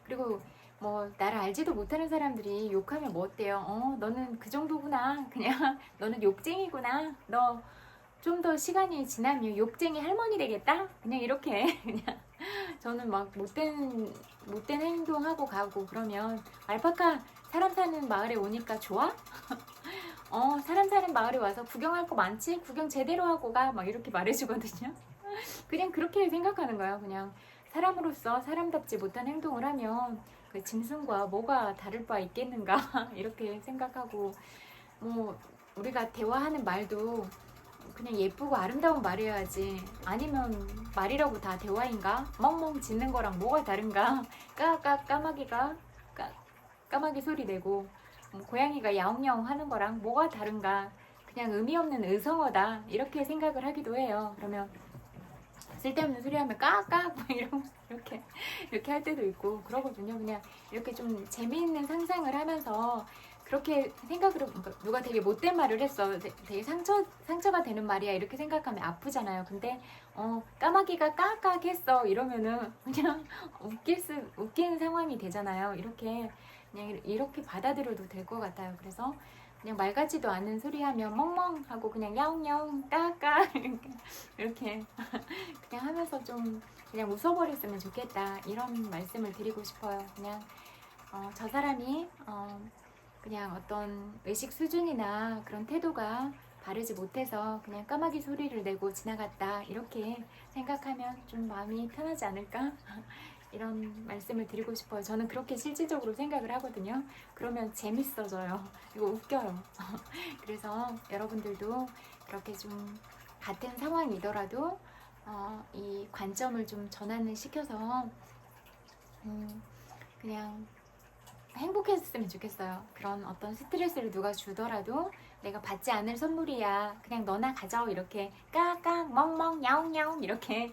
그리고 뭐 나를 알지도 못하는 사람들이 욕하면 뭐 어때요? 너는 그 정도구나, 그냥 너는 욕쟁이구나, 너 좀 더 시간이 지나면 욕쟁이 할머니 되겠다? 그냥 이렇게 그냥 저는 막 못된 행동하고 가고 그러면 알파카 사람 사는 마을에 오니까 좋아? 사람 사는 마을에 와서 구경할 거 많지? 구경 제대로 하고 가? 막 이렇게 말해주거든요. 그냥 그렇게 생각하는 거예요. 그냥 사람으로서 사람답지 못한 행동을 하면 그 짐승과 뭐가 다를 바 있겠는가 이렇게 생각하고 뭐 우리가 대화하는 말도 그냥 예쁘고 아름다운 말이어야지 아니면 말이라고 다 대화인가? 멍멍 짖는 거랑 뭐가 다른가? 까마귀 소리 내고 고양이가 야옹야옹 하는 거랑 뭐가 다른가? 그냥 의미 없는 의성어다 이렇게 생각을 하기도 해요. 그러면 쓸데없는 소리 하면 까까 이렇게 할 때도 있고 그러거든요. 그냥 이렇게 좀 재미있는 상상을 하면서 그렇게 생각을 누가 되게 못된 말을 했어. 되게 상처가 되는 말이야. 이렇게 생각하면 아프잖아요. 근데 까마귀가 까까 했어. 이러면은 그냥 웃기는 상황이 되잖아요. 그냥 이렇게 받아들여도 될 것 같아요. 그래서 그냥 말 같지도 않은 소리 하면 멍멍 하고 그냥 야옹야옹 까까 이렇게 그냥 하면서 좀 그냥 웃어버렸으면 좋겠다 이런 말씀을 드리고 싶어요. 그냥 저 사람이 그냥 어떤 의식 수준이나 그런 태도가 바르지 못해서 그냥 까마귀 소리를 내고 지나갔다 이렇게 생각하면 좀 마음이 편하지 않을까? 이런 말씀을 드리고 싶어요. 저는 그렇게 실질적으로 생각을 하거든요. 그러면 재밌어져요. 이거 웃겨요. 그래서 여러분들도 그렇게 좀 같은 상황이더라도 이 관점을 좀 전환을 시켜서 그냥 행복했으면 좋겠어요. 그런 어떤 스트레스를 누가 주더라도 내가 받지 않을 선물이야. 그냥 너나 가져. 이렇게 까까 멍멍 야옹야옹 이렇게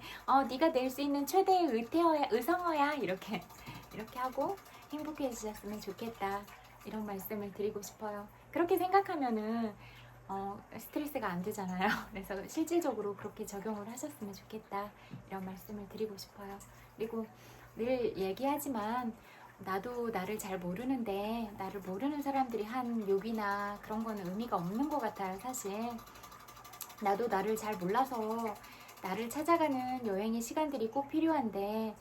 네가 낼 수 있는 최대의 의성어야. 이렇게 하고 행복해지셨으면 좋겠다. 이런 말씀을 드리고 싶어요. 그렇게 생각하면은 스트레스가 안 되잖아요. 그래서 실질적으로 그렇게 적용을 하셨으면 좋겠다. 이런 말씀을 드리고 싶어요. 그리고 늘 얘기하지만 나도 나를 잘 모르는데 나를 모르는 사람들이 한 욕이나 그런 거는 의미가 없는 것 같아요. 사실 나도 나를 잘 몰라서 나를 찾아가는 여행의 시간들이 꼭 필요한데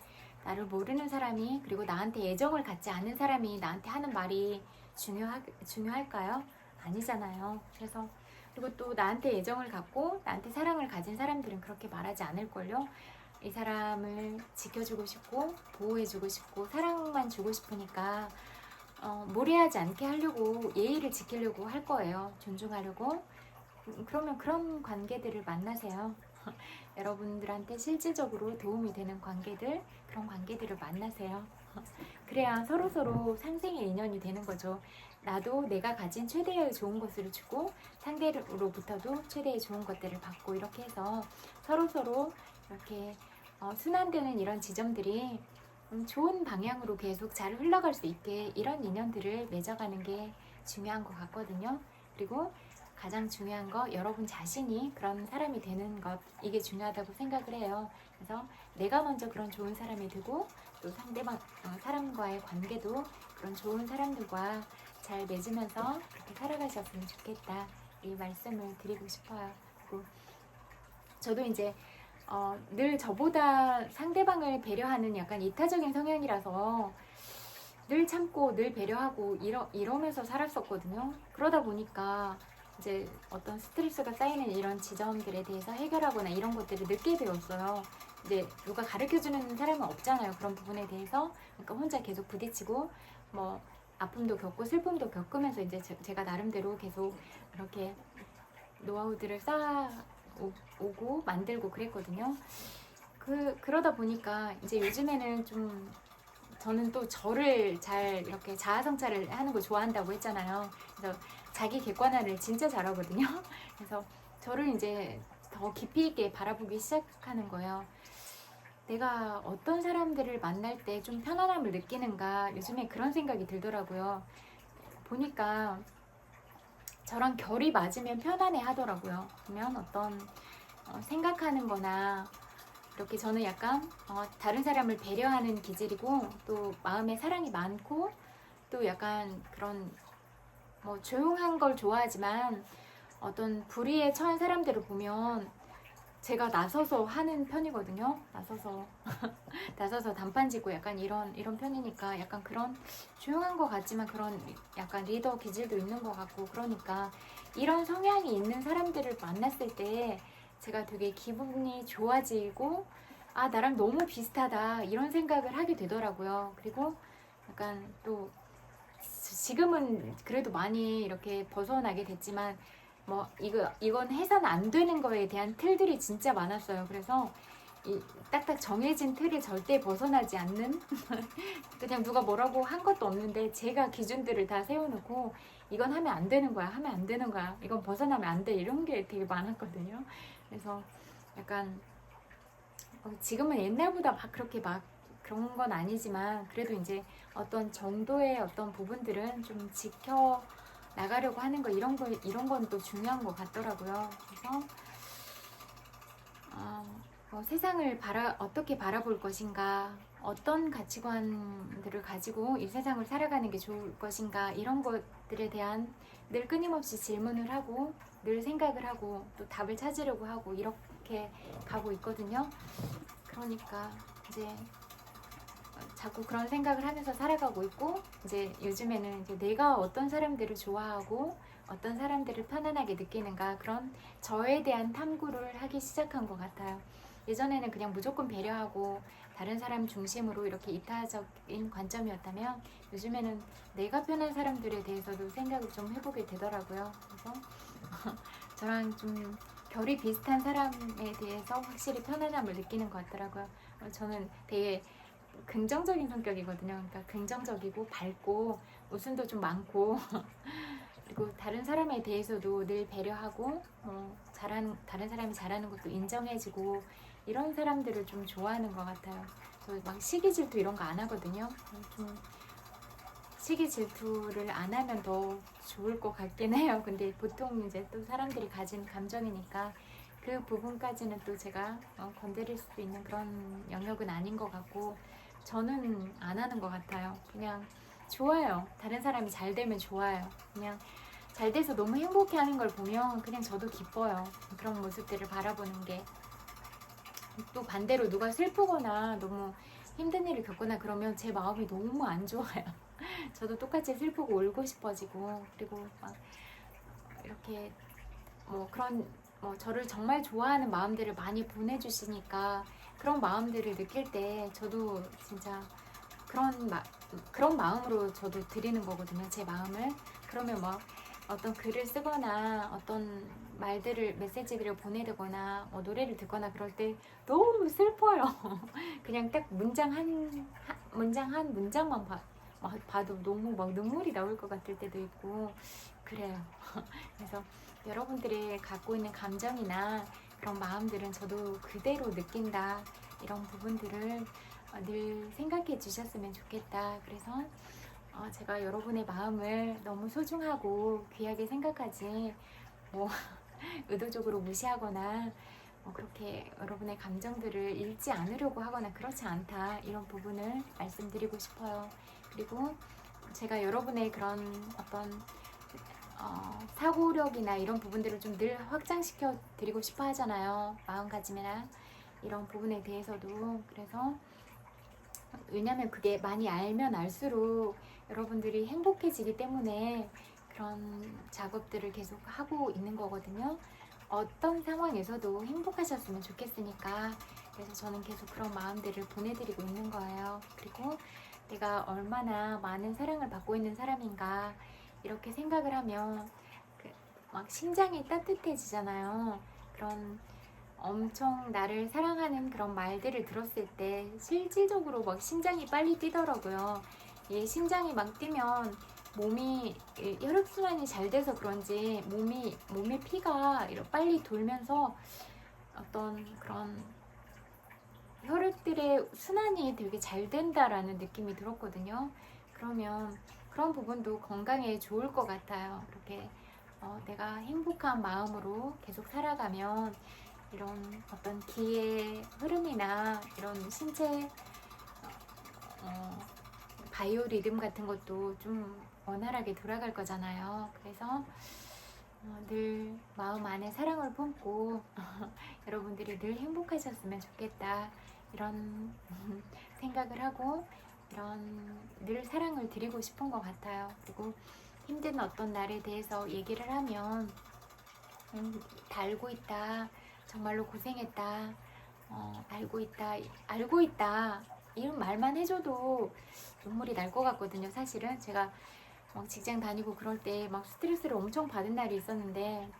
나를 모르는 사람이 그리고 나한테 애정을 갖지 않은 사람이 나한테 하는 말이 중요할까요? 아니잖아요. 그래서 그리고 또 나한테 애정을 갖고 나한테 사랑을 가진 사람들은 그렇게 말하지 않을걸요. 이 사람을 지켜주고 싶고 보호해주고 싶고 사랑만 주고 싶으니까 무례하지 않게 하려고 예의를 지키려고 할 거예요. 존중하려고. 그러면 그런 관계들을 만나세요. 여러분들한테 실질적으로 도움이 되는 관계들, 그런 관계들을 만나세요. 그래야 서로서로 상생의 인연이 되는 거죠. 나도 내가 가진 최대의 좋은 것을 주고 상대로부터도 최대의 좋은 것들을 받고 이렇게 해서 서로서로 이렇게 순환되는 이런 지점들이 좋은 방향으로 계속 잘 흘러갈 수 있게 이런 인연들을 맺어가는 게 중요한 것 같거든요. 그리고 가장 중요한 거 여러분 자신이 그런 사람이 되는 것 이게 중요하다고 생각을 해요. 그래서 내가 먼저 그런 좋은 사람이 되고 또 상대방 사람과의 관계도 그런 좋은 사람들과 잘 맺으면서 그렇게 살아가셨으면 좋겠다 이 말씀을 드리고 싶어요. 그리고 저도 이제 늘 저보다 상대방을 배려하는 약간 이타적인 성향이라서 늘 참고 늘 배려하고 이러면서 살았었거든요. 그러다 보니까 이제 어떤 스트레스가 쌓이는 이런 지점들에 대해서 해결하거나 이런 것들을 늦게 배웠어요. 이제 누가 가르쳐주는 사람은 없잖아요. 그런 부분에 대해서. 그러니까 혼자 계속 부딪히고 뭐 아픔도 겪고 슬픔도 겪으면서 이제 제가 나름대로 계속 이렇게 노하우들을 쌓아오고 만들고 그랬거든요. 그러다 보니까 이제 요즘에는 좀 저는 또 저를 잘 이렇게 자아성찰을 하는 걸 좋아한다고 했잖아요. 그래서 자기 객관화를 진짜 잘하거든요. 그래서 저를 이제 더 깊이 있게 바라보기 시작하는 거예요. 내가 어떤 사람들을 만날 때 좀 편안함을 느끼는가 요즘에 그런 생각이 들더라고요. 보니까 저랑 결이 맞으면 편안해 하더라고요. 그러면 어떤 생각하는 거나 이렇게 저는 약간 다른 사람을 배려하는 기질이고 또 마음에 사랑이 많고 또 약간 그런 뭐 조용한 걸 좋아하지만 어떤 불의에 처한 사람들을 보면 제가 나서서 하는 편이거든요. 나서서 단판 짓고 약간 이런 편이니까 약간 그런 조용한 것 같지만 그런 약간 리더 기질도 있는 것 같고, 그러니까 이런 성향이 있는 사람들을 만났을 때 제가 되게 기분이 좋아지고, 아, 나랑 너무 비슷하다 이런 생각을 하게 되더라고요. 그리고 약간 또 지금은 그래도 많이 이렇게 벗어나게 됐지만 뭐 이건 해서는 안 되는 거에 대한 틀들이 진짜 많았어요. 그래서 이 딱딱 정해진 틀을 절대 벗어나지 않는 그냥 누가 뭐라고 한 것도 없는데 제가 기준들을 다 세워놓고 이건 하면 안 되는 거야, 하면 안 되는 거야, 이건 벗어나면 안 돼, 이런 게 되게 많았거든요. 그래서 약간 지금은 옛날보다 막 그렇게 막 그런 건 아니지만 그래도 이제 어떤 정도의 어떤 부분들은 좀 지켜 나가려고 하는 거, 이런 건 또 중요한 것 같더라고요. 그래서 세상을 어떻게 바라볼 것인가, 어떤 가치관들을 가지고 이 세상을 살아가는 게 좋을 것인가, 이런 것들에 대한 늘 끊임없이 질문을 하고 늘 생각을 하고 또 답을 찾으려고 하고 이렇게 가고 있거든요. 그러니까 이제 자꾸 그런 생각을 하면서 살아가고 있고, 이제 요즘에는 이제 내가 어떤 사람들을 좋아하고 어떤 사람들을 편안하게 느끼는가, 그런 저에 대한 탐구를 하기 시작한 것 같아요. 예전에는 그냥 무조건 배려하고 다른 사람 중심으로 이렇게 이타적인 관점이었다면 요즘에는 내가 편한 사람들에 대해서도 생각을 좀 해보게 되더라고요. 그래서 저랑 좀 결이 비슷한 사람에 대해서 확실히 편안함을 느끼는 것 같더라고요. 저는 되게 긍정적인 성격이거든요. 그러니까 긍정적이고 밝고 웃음도 좀 많고 그리고 다른 사람에 대해서도 늘 배려하고 다른 사람이 잘하는 것도 인정해주고 이런 사람들을 좀 좋아하는 것 같아요. 저 막 시기 질투 이런 거 안 하거든요. 좀 시기 질투를 안 하면 더 좋을 것 같긴 해요. 근데 보통 이제 또 사람들이 가진 감정이니까 그 부분까지는 또 제가 건드릴 수 있는 그런 영역은 아닌 것 같고, 저는 안 하는 것 같아요. 그냥 좋아요. 다른 사람이 잘 되면 좋아요. 그냥 잘 돼서 너무 행복해하는 걸 보면 그냥 저도 기뻐요. 그런 모습들을 바라보는 게. 또 반대로 누가 슬프거나 너무 힘든 일을 겪거나 그러면 제 마음이 너무 안 좋아요. 저도 똑같이 슬프고 울고 싶어지고, 그리고 막 이렇게 저를 정말 좋아하는 마음들을 많이 보내주시니까 그런 마음들을 느낄 때 저도 진짜 그런 마음으로 저도 드리는 거거든요, 제 마음을. 그러면 막 어떤 글을 쓰거나 어떤 메시지들을 보내거나 노래를 듣거나 그럴 때 너무 슬퍼요. 그냥 딱 문장 한 문장만 봐도 너무 막 눈물이 나올 것 같을 때도 있고 그래요. 그래서 여러분들이 갖고 있는 감정이나 그런 마음들은 저도 그대로 느낀다, 이런 부분들을 늘 생각해 주셨으면 좋겠다. 그래서 제가 여러분의 마음을 너무 소중하고 귀하게 생각하지 의도적으로 무시하거나 그렇게 여러분의 감정들을 잃지 않으려고 하거나 그렇지 않다, 이런 부분을 말씀드리고 싶어요. 그리고 제가 여러분의 그런 어떤 사고력이나 이런 부분들을 좀 늘 확장시켜 드리고 싶어 하잖아요. 마음가짐이나 이런 부분에 대해서도. 그래서 왜냐면 그게 많이 알면 알수록 여러분들이 행복해지기 때문에 그런 작업들을 계속 하고 있는 거거든요. 어떤 상황에서도 행복하셨으면 좋겠으니까. 그래서 저는 계속 그런 마음들을 보내드리고 있는 거예요. 그리고 내가 얼마나 많은 사랑을 받고 있는 사람인가, 이렇게 생각을 하면 막 심장이 따뜻해지잖아요. 그런 엄청 나를 사랑하는 그런 말들을 들었을 때 실질적으로 막 심장이 빨리 뛰더라고요. 이 심장이 막 뛰면 몸이 혈액순환이 잘 돼서 그런지 몸에 피가 빨리 돌면서 어떤 그런 혈액들의 순환이 되게 잘 된다라는 느낌이 들었거든요. 그러면 그런 부분도 건강에 좋을 것 같아요. 이렇게 내가 행복한 마음으로 계속 살아가면 이런 어떤 기의 흐름이나 이런 신체 바이오 리듬 같은 것도 좀 원활하게 돌아갈 거잖아요. 그래서 늘 마음 안에 사랑을 품고 여러분들이 늘 행복하셨으면 좋겠다 이런 생각을 하고 이런 늘 사랑을 드리고 싶은 것 같아요. 그리고 힘든 어떤 날에 대해서 얘기를 하면 다 알고 있다, 정말로 고생했다, 알고 있다 이런 말만 해줘도 눈물이 날 것 같거든요. 사실은 제가 막 직장 다니고 그럴 때 막 스트레스를 엄청 받은 날이 있었는데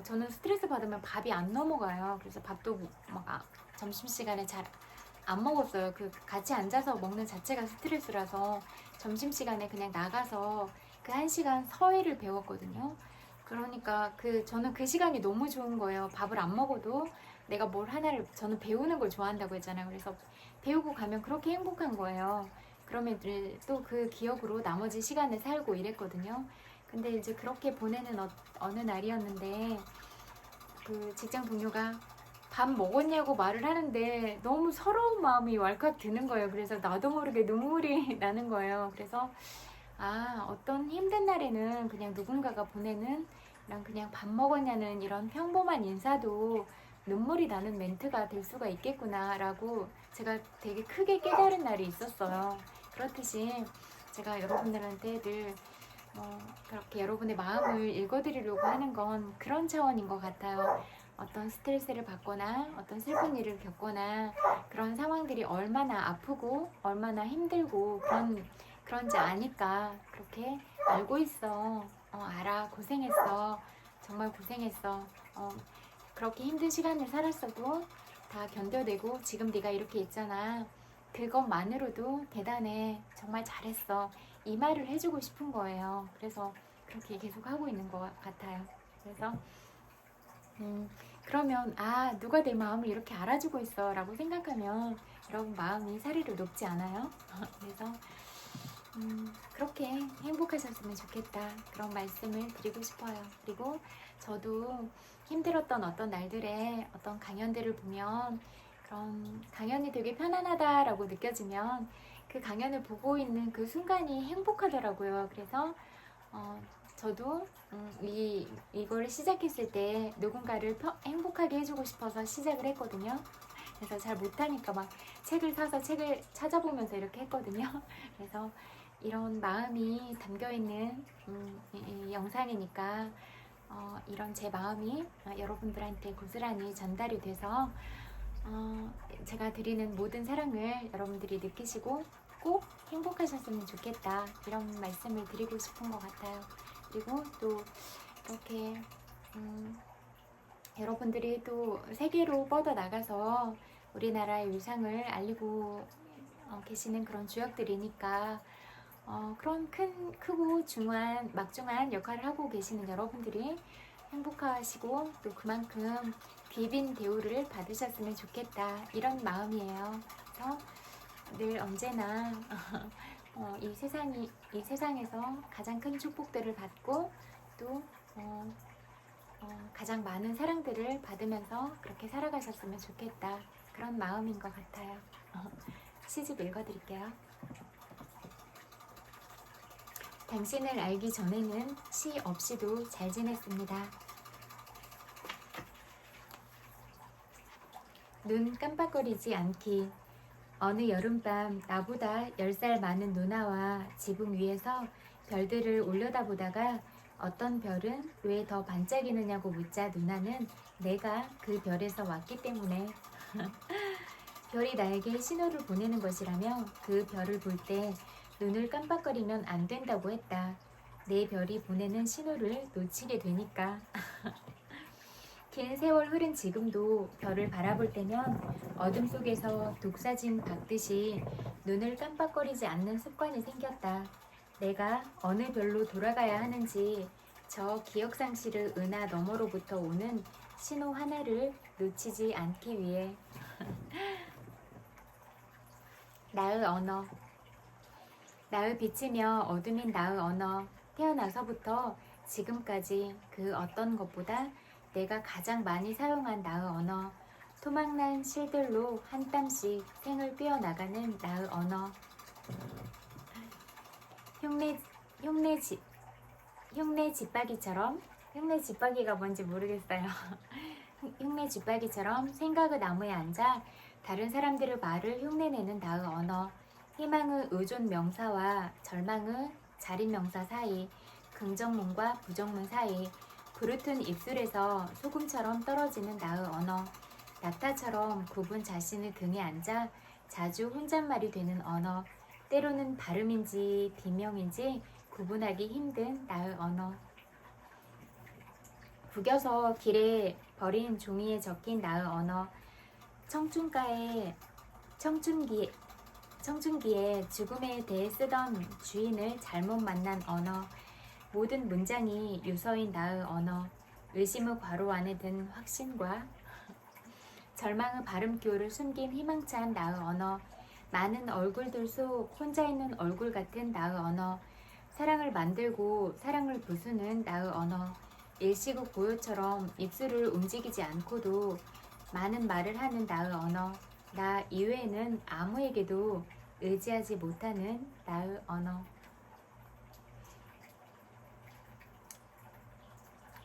저는 스트레스 받으면 밥이 안 넘어가요. 그래서 밥도 막 점심시간에 잘 안 먹었어요. 그 같이 앉아서 먹는 자체가 스트레스라서 점심시간에 그냥 나가서 그 1시간 서예를 배웠거든요. 그러니까 저는 그 시간이 너무 좋은 거예요. 밥을 안 먹어도 내가 뭘 하나를, 저는 배우는 걸 좋아한다고 했잖아요. 그래서 배우고 가면 그렇게 행복한 거예요. 그러면 또 그 기억으로 나머지 시간을 살고 이랬거든요. 근데 이제 그렇게 보내는 어느 날이었는데 그 직장 동료가 밥 먹었냐고 말을 하는데 너무 서러운 마음이 왈칵 드는 거예요. 그래서 나도 모르게 눈물이 나는 거예요. 그래서 어떤 힘든 날에는 그냥 누군가가 보내는 그냥 밥 먹었냐는 이런 평범한 인사도 눈물이 나는 멘트가 될 수가 있겠구나 라고 제가 되게 크게 깨달은 날이 있었어요. 그렇듯이 제가 여러분들한테 늘 그렇게 여러분의 마음을 읽어드리려고 하는 건 그런 차원인 것 같아요. 어떤 스트레스를 받거나 어떤 슬픈 일을 겪거나 그런 상황들이 얼마나 아프고 얼마나 힘들고 그런지 아니까 그렇게 알고 있어. 알아. 고생했어. 정말 고생했어. 그렇게 힘든 시간을 살았어도 다 견뎌내고 지금 네가 이렇게 있잖아. 그것만으로도 대단해. 정말 잘했어. 이 말을 해주고 싶은 거예요. 그래서 그렇게 계속 하고 있는 것 같아요. 그래서 그러면 누가 내 마음을 이렇게 알아주고 있어 라고 생각하면 여러분 마음이 사리로 높지 않아요? 그래서 그렇게 행복하셨으면 좋겠다 그런 말씀을 드리고 싶어요. 그리고 저도 힘들었던 어떤 날들에 어떤 강연들을 보면 그런 강연이 되게 편안하다라고 느껴지면 그 강연을 보고 있는 그 순간이 행복하더라고요. 그래서 저도 이걸 시작했을 때 누군가를 행복하게 해주고 싶어서 시작을 했거든요. 그래서 잘 못하니까 막 책을 사서 책을 찾아보면서 이렇게 했거든요. 그래서 이런 마음이 담겨있는 이 영상이니까 이런 제 마음이 여러분들한테 고스란히 전달이 돼서 제가 드리는 모든 사랑을 여러분들이 느끼시고 꼭 행복하셨으면 좋겠다 이런 말씀을 드리고 싶은 것 같아요. 그리고 또 이렇게 여러분들이 또 세계로 뻗어나가서 우리나라의 위상을 알리고 계시는 그런 주역들이니까 그런 크고 막중한 역할을 하고 계시는 여러분들이 행복하시고 또 그만큼 귀빈 대우를 받으셨으면 좋겠다 이런 마음이에요. 그래서 늘 언제나 이 세상에서 가장 큰 축복들을 받고 또 가장 많은 사랑들을 받으면서 그렇게 살아가셨으면 좋겠다 그런 마음인 것 같아요. 시집 읽어드릴게요. 당신을 알기 전에는 시 없이도 잘 지냈습니다. 눈 깜빡거리지 않기. 어느 여름밤 나보다 10살 많은 누나와 지붕 위에서 별들을 올려다보다가 어떤 별은 왜 더 반짝이느냐고 묻자 누나는 내가 그 별에서 왔기 때문에 별이 나에게 신호를 보내는 것이라며 그 별을 볼 때 눈을 깜빡거리면 안 된다고 했다. 내 별이 보내는 신호를 놓치게 되니까. 긴 세월 흐른 지금도 별을 바라볼 때면 어둠 속에서 독사진 박듯이 눈을 깜빡거리지 않는 습관이 생겼다. 내가 어느 별로 돌아가야 하는지 저 기억상실의 은하 너머로부터 오는 신호 하나를 놓치지 않기 위해. 나의 언어. 나의 빛이며 어둠인 나의 언어. 태어나서부터 지금까지 그 어떤 것보다 내가 가장 많이 사용한 나의 언어. 토막난 실들로 한 땀씩 생을 꿰어나가는 나의 언어. 흉내 짓박이처럼 흉내 쥐빠기가 뭔지 모르겠어요. 흉내 쥐빠기처럼 생각의 나무에 앉아 다른 사람들의 말을 흉내내는 나의 언어. 희망의 의존 명사와 절망의 자린 명사 사이, 긍정문과 부정문 사이, 부르튼 입술에서 소금처럼 떨어지는 나의 언어. 낙타처럼 굽은 자신의 등에 앉아 자주 혼잣말이 되는 언어. 때로는 발음인지 비명인지 구분하기 힘든 나의 언어. 구겨서 길에 버린 종이에 적힌 나의 언어. 청춘기에 죽음에 대해 쓰던 주인을 잘못 만난 언어. 모든 문장이 유서인 나의 언어. 의심의 괄호 안에 든 확신과 절망의 발음교를 숨긴 희망찬 나의 언어. 많은 얼굴들 속 혼자 있는 얼굴 같은 나의 언어. 사랑을 만들고 사랑을 부수는 나의 언어. 일시국 고요처럼 입술을 움직이지 않고도 많은 말을 하는 나의 언어. 나 이외에는 아무에게도 의지하지 못하는 나의 언어.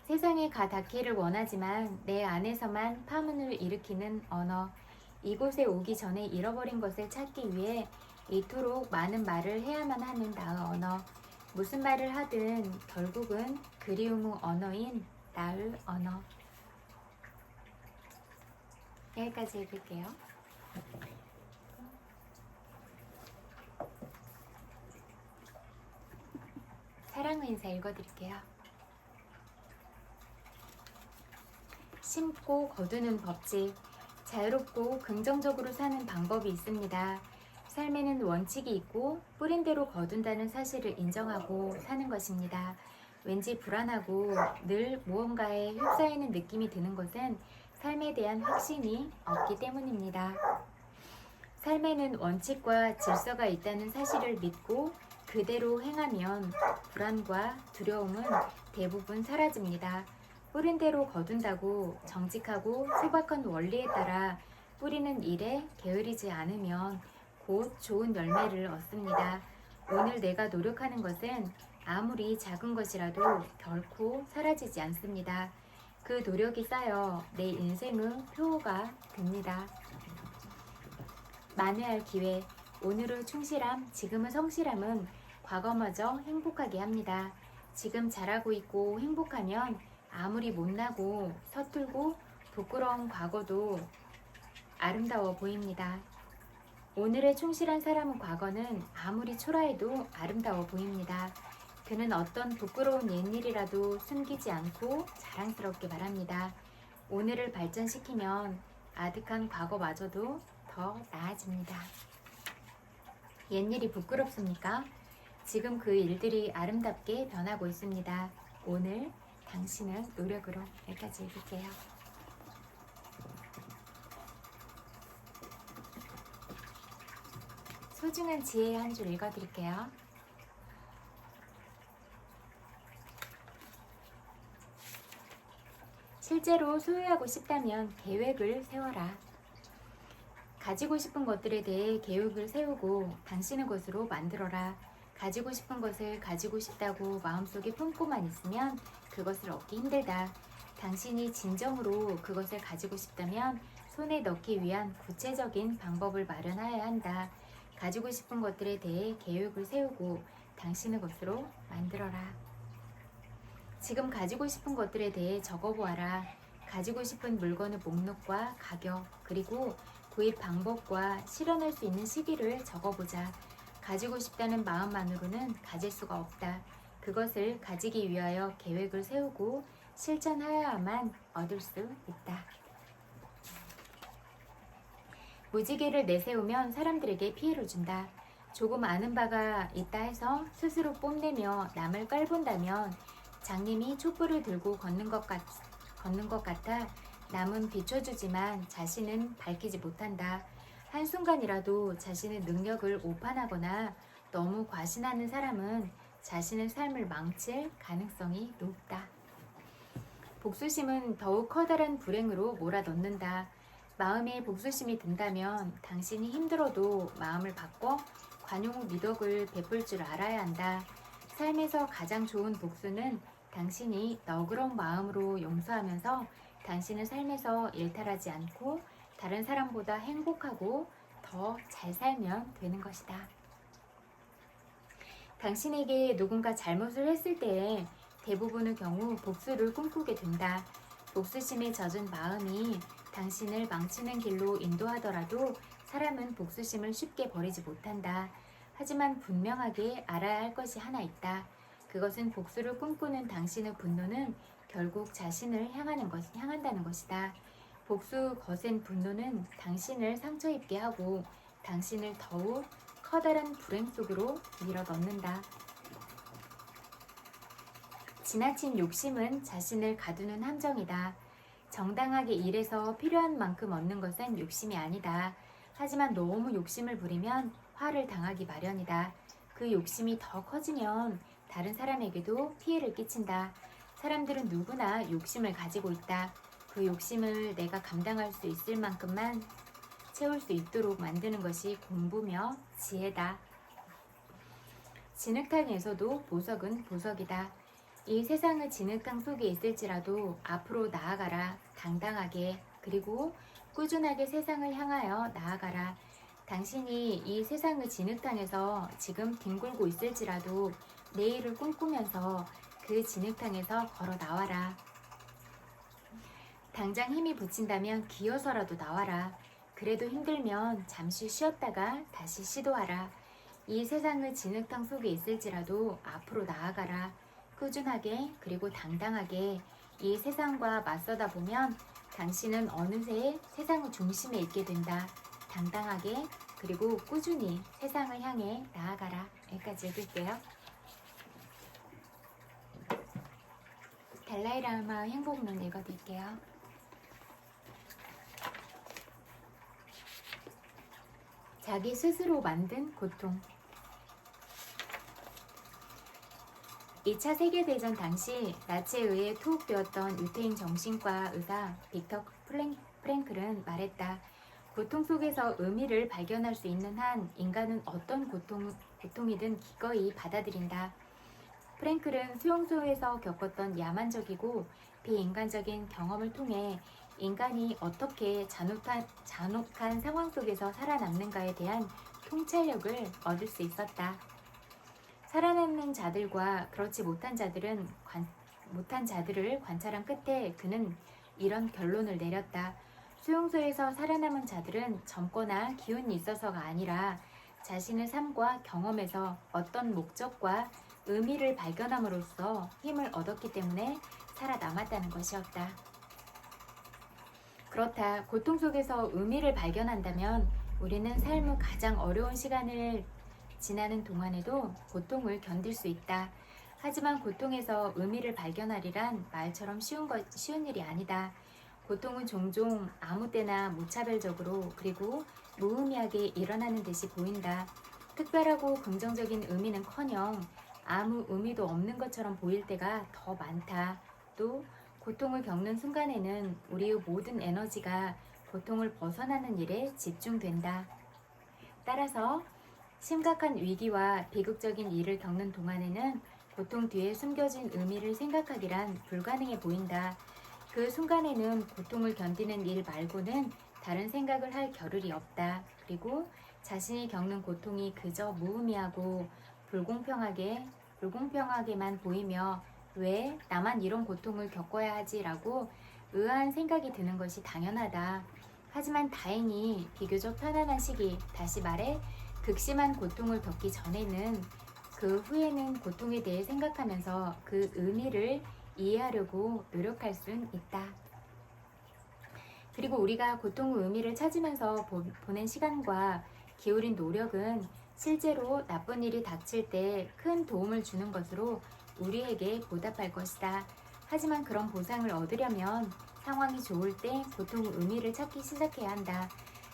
세상에 가 닿기를 원하지만 내 안에서만 파문을 일으키는 언어. 이곳에 오기 전에 잃어버린 것을 찾기 위해 이토록 많은 말을 해야만 하는 나의 언어. 무슨 말을 하든 결국은 그리움의 언어인 나의 언어. 여기까지 읽을게요. 사랑의 인사 읽어드릴게요. 심고 거두는 법칙. 자유롭고 긍정적으로 사는 방법이 있습니다. 삶에는 원칙이 있고 뿌린 대로 거둔다는 사실을 인정하고 사는 것입니다. 왠지 불안하고 늘 무언가에 휩싸이는 느낌이 드는 것은 삶에 대한 확신이 없기 때문입니다. 삶에는 원칙과 질서가 있다는 사실을 믿고 그대로 행하면 불안과 두려움은 대부분 사라집니다. 뿌린 대로 거둔다고 정직하고 소박한 원리에 따라 뿌리는 일에 게으르지 않으면 곧 좋은 열매를 얻습니다. 오늘 내가 노력하는 것은 아무리 작은 것이라도 결코 사라지지 않습니다. 그 노력이 쌓여 내 인생의 표가 됩니다. 만회할 기회. 오늘의 충실함, 지금의 성실함은 과거마저 행복하게 합니다. 지금 잘하고 있고 행복하면 아무리 못나고 서툴고 부끄러운 과거도 아름다워 보입니다. 오늘의 충실한 사람의 과거는 아무리 초라해도 아름다워 보입니다. 그는 어떤 부끄러운 옛일이라도 숨기지 않고 자랑스럽게 말합니다. 오늘을 발전시키면 아득한 과거마저도 더 나아집니다. 옛일이 부끄럽습니까? 지금 그 일들이 아름답게 변하고 있습니다. 오늘 당신의 노력으로. 여기까지 읽을게요. 소중한 지혜의 한 줄 읽어드릴게요. 실제로 소유하고 싶다면 계획을 세워라. 가지고 싶은 것들에 대해 계획을 세우고 당신의 것으로 만들어라. 가지고 싶은 것을 가지고 싶다고 마음속에 품고만 있으면 그것을 얻기 힘들다. 당신이 진정으로 그것을 가지고 싶다면 손에 넣기 위한 구체적인 방법을 마련해야 한다. 가지고 싶은 것들에 대해 계획을 세우고 당신의 것으로 만들어라. 지금 가지고 싶은 것들에 대해 적어보아라. 가지고 싶은 물건의 목록과 가격, 그리고 구입 방법과 실현할 수 있는 시기를 적어보자. 가지고 싶다는 마음만으로는 가질 수가 없다. 그것을 가지기 위하여 계획을 세우고 실천하여야만 얻을 수 있다. 무지개를 내세우면 사람들에게 피해를 준다. 조금 아는 바가 있다 해서 스스로 뽐내며 남을 깔본다면 장님이 촛불을 들고 걷는 것 같아 남은 비춰주지만 자신은 밝히지 못한다. 한순간이라도 자신의 능력을 오판하거나 너무 과신하는 사람은 자신의 삶을 망칠 가능성이 높다. 복수심은 더욱 커다란 불행으로 몰아넣는다. 마음에 복수심이 든다면 당신이 힘들어도 마음을 바꿔 관용의 미덕을 베풀 줄 알아야 한다. 삶에서 가장 좋은 복수는 당신이 너그러운 마음으로 용서하면서 당신의 삶에서 일탈하지 않고 다른 사람보다 행복하고 더 잘 살면 되는 것이다. 당신에게 누군가 잘못을 했을 때에 대부분의 경우 복수를 꿈꾸게 된다. 복수심에 젖은 마음이 당신을 망치는 길로 인도하더라도 사람은 복수심을 쉽게 버리지 못한다. 하지만 분명하게 알아야 할 것이 하나 있다. 그것은 복수를 꿈꾸는 당신의 분노는 결국 자신을 향한다는 것이다. 복수 거센 분노는 당신을 상처 입게 하고 당신을 더욱 커다란 불행 속으로 밀어넣는다. 지나친 욕심은 자신을 가두는 함정이다. 정당하게 일해서 필요한 만큼 얻는 것은 욕심이 아니다. 하지만 너무 욕심을 부리면 화를 당하기 마련이다. 그 욕심이 더 커지면 다른 사람에게도 피해를 끼친다. 사람들은 누구나 욕심을 가지고 있다. 그 욕심을 내가 감당할 수 있을 만큼만 채울 수 있도록 만드는 것이 공부며 지혜다. 진흙탕에서도 보석은 보석이다. 이 세상의 진흙탕 속에 있을지라도 앞으로 나아가라. 당당하게 그리고 꾸준하게 세상을 향하여 나아가라. 당신이 이 세상의 진흙탕에서 지금 뒹굴고 있을지라도 내일을 꿈꾸면서 그 진흙탕에서 걸어 나와라. 당장 힘이 붙인다면 기어서라도 나와라. 그래도 힘들면 잠시 쉬었다가 다시 시도하라. 이 세상의 진흙탕 속에 있을지라도 앞으로 나아가라. 꾸준하게 그리고 당당하게 이 세상과 맞서다 보면 당신은 어느새 세상의 중심에 있게 된다. 당당하게 그리고 꾸준히 세상을 향해 나아가라. 여기까지 읽을게요. 달라이라마 행복론 읽어드릴게요. 자기 스스로 만든 고통. 2차 세계대전 당시 나치에 의해 투옥되었던 유태인 정신과 의사 빅터 프랭클은 말했다. 고통 속에서 의미를 발견할 수 있는 한 인간은 어떤 고통이든 기꺼이 받아들인다. 프랭클은 수용소에서 겪었던 야만적이고 비인간적인 경험을 통해 인간이 어떻게 잔혹한 상황 속에서 살아남는가에 대한 통찰력을 얻을 수 있었다. 살아남는 자들과 그렇지 못한 자들을 관찰한 끝에 그는 이런 결론을 내렸다. 수용소에서 살아남은 자들은 젊거나 기운이 있어서가 아니라 자신의 삶과 경험에서 어떤 목적과 의미를 발견함으로써 힘을 얻었기 때문에 살아남았다는 것이었다. 그렇다. 고통 속에서 의미를 발견한다면 우리는 삶의 가장 어려운 시간을 지나는 동안에도 고통을 견딜 수 있다. 하지만 고통에서 의미를 발견하리란 말처럼 쉬운 일이 아니다. 고통은 종종 아무 때나 무차별적으로 그리고 무의미하게 일어나는 듯이 보인다. 특별하고 긍정적인 의미는커녕 아무 의미도 없는 것처럼 보일 때가 더 많다. 또 고통을 겪는 순간에는 우리의 모든 에너지가 고통을 벗어나는 일에 집중된다. 따라서 심각한 위기와 비극적인 일을 겪는 동안에는 고통 뒤에 숨겨진 의미를 생각하기란 불가능해 보인다. 그 순간에는 고통을 견디는 일 말고는 다른 생각을 할 겨를이 없다. 그리고 자신이 겪는 고통이 그저 무의미하고 불공평하게만 보이며 왜 나만 이런 고통을 겪어야 하지라고 의아한 생각이 드는 것이 당연하다. 하지만 다행히 비교적 편안한 시기, 다시 말해 극심한 고통을 겪기 전에는 그 후에는 고통에 대해 생각하면서 그 의미를 이해하려고 노력할 수는 있다. 그리고 우리가 고통의 의미를 찾으면서 보낸 시간과 기울인 노력은 실제로 나쁜 일이 닥칠 때 큰 도움을 주는 것으로 우리에게 보답할 것이다. 하지만 그런 보상을 얻으려면 상황이 좋을 때 고통의 의미를 찾기 시작해야 한다.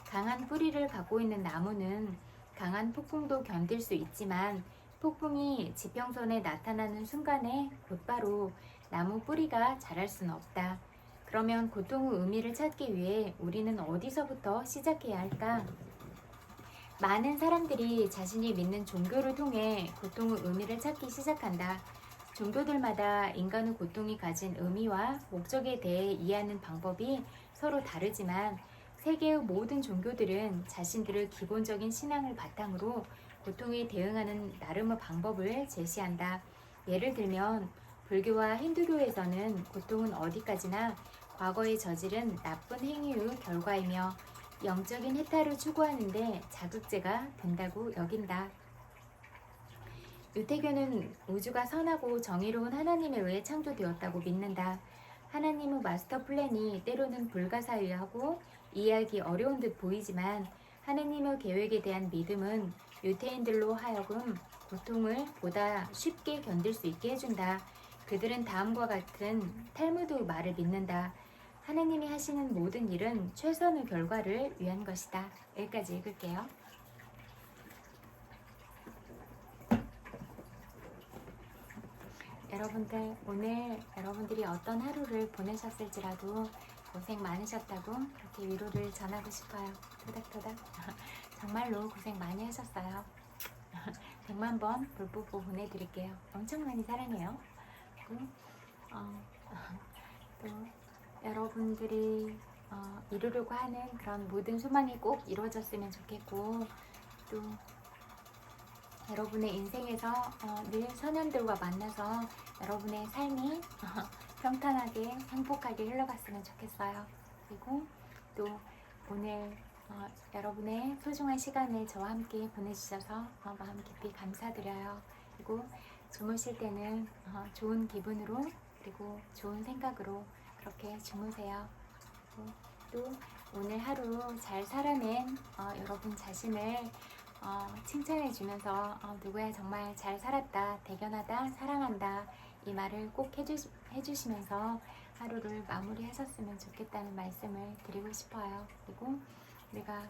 강한 뿌리를 갖고 있는 나무는 강한 폭풍도 견딜 수 있지만 폭풍이 지평선에 나타나는 순간에 곧바로 나무 뿌리가 자랄 수는 없다. 그러면 고통의 의미를 찾기 위해 우리는 어디서부터 시작해야 할까? 많은 사람들이 자신이 믿는 종교를 통해 고통의 의미를 찾기 시작한다. 종교들마다 인간의 고통이 가진 의미와 목적에 대해 이해하는 방법이 서로 다르지만 세계의 모든 종교들은 자신들의 기본적인 신앙을 바탕으로 고통에 대응하는 나름의 방법을 제시한다. 예를 들면 불교와 힌두교에서는 고통은 어디까지나 과거에 저지른 나쁜 행위의 결과이며 영적인 해탈을 추구하는데 자극제가 된다고 여긴다. 유태교는 우주가 선하고 정의로운 하나님에 의해 창조되었다고 믿는다. 하나님의 마스터 플랜이 때로는 불가사의하고 이해하기 어려운 듯 보이지만 하나님의 계획에 대한 믿음은 유태인들로 하여금 고통을 보다 쉽게 견딜 수 있게 해준다. 그들은 다음과 같은 탈무드의 말을 믿는다. 하나님이 하시는 모든 일은 최선의 결과를 위한 것이다. 여기까지 읽을게요. 여러분들, 오늘 여러분들이 어떤 하루를 보내셨을지라도 고생 많으셨다고 그렇게 위로를 전하고 싶어요. 토닥토닥. 정말로 고생 많이 하셨어요. 100만 번 볼뽀뽀 보내드릴게요. 엄청 많이 사랑해요. 그리고 또 여러분들이 이루려고 하는 그런 모든 소망이 꼭 이루어졌으면 좋겠고, 또 여러분의 인생에서 늘 선현들과 만나서 여러분의 삶이 평탄하게 행복하게 흘러갔으면 좋겠어요. 그리고 또 오늘 여러분의 소중한 시간을 저와 함께 보내주셔서 마음 깊이 감사드려요. 그리고 주무실 때는 좋은 기분으로 그리고 좋은 생각으로 그렇게 주무세요. 또 오늘 하루 잘 살아낸 여러분 자신을 칭찬해 주면서 누구야 정말 잘 살았다, 대견하다, 사랑한다 이 말을 꼭 해주시면서 하루를 마무리하셨으면 좋겠다는 말씀을 드리고 싶어요. 그리고 우리가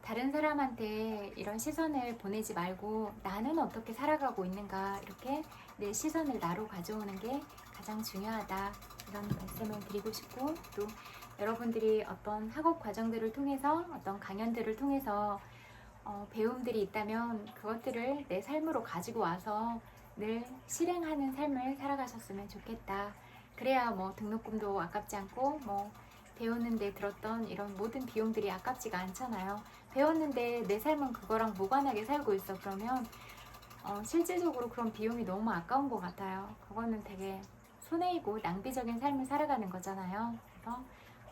다른 사람한테 이런 시선을 보내지 말고 나는 어떻게 살아가고 있는가, 이렇게 내 시선을 나로 가져오는 게 가장 중요하다, 이런 말씀을 드리고 싶고, 또 여러분들이 어떤 학업 과정들을 통해서 어떤 강연들을 통해서 배움들이 있다면 그것들을 내 삶으로 가지고 와서 늘 실행하는 삶을 살아가셨으면 좋겠다. 그래야 뭐 등록금도 아깝지 않고 뭐 배우는데 들었던 이런 모든 비용들이 아깝지가 않잖아요. 배웠는데 내 삶은 그거랑 무관하게 살고 있어. 그러면 실질적으로 그런 비용이 너무 아까운 것 같아요. 그거는 되게 손해이고 낭비적인 삶을 살아가는 거잖아요. 그래서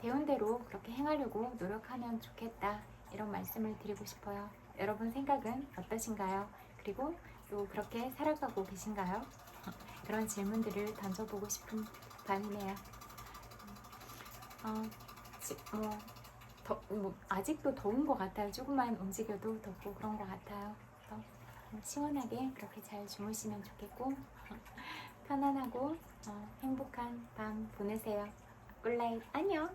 배운 대로 그렇게 행하려고 노력하면 좋겠다, 이런 말씀을 드리고 싶어요. 여러분 생각은 어떠신가요? 그리고 또 그렇게 살아가고 계신가요? 그런 질문들을 던져보고 싶은 밤이네요. 아직도 더운 것 같아요. 조금만 움직여도 덥고 그런 것 같아요. 그래서 시원하게 그렇게 잘 주무시면 좋겠고 편안하고 행복한 밤 보내세요. 굿나잇. 안녕.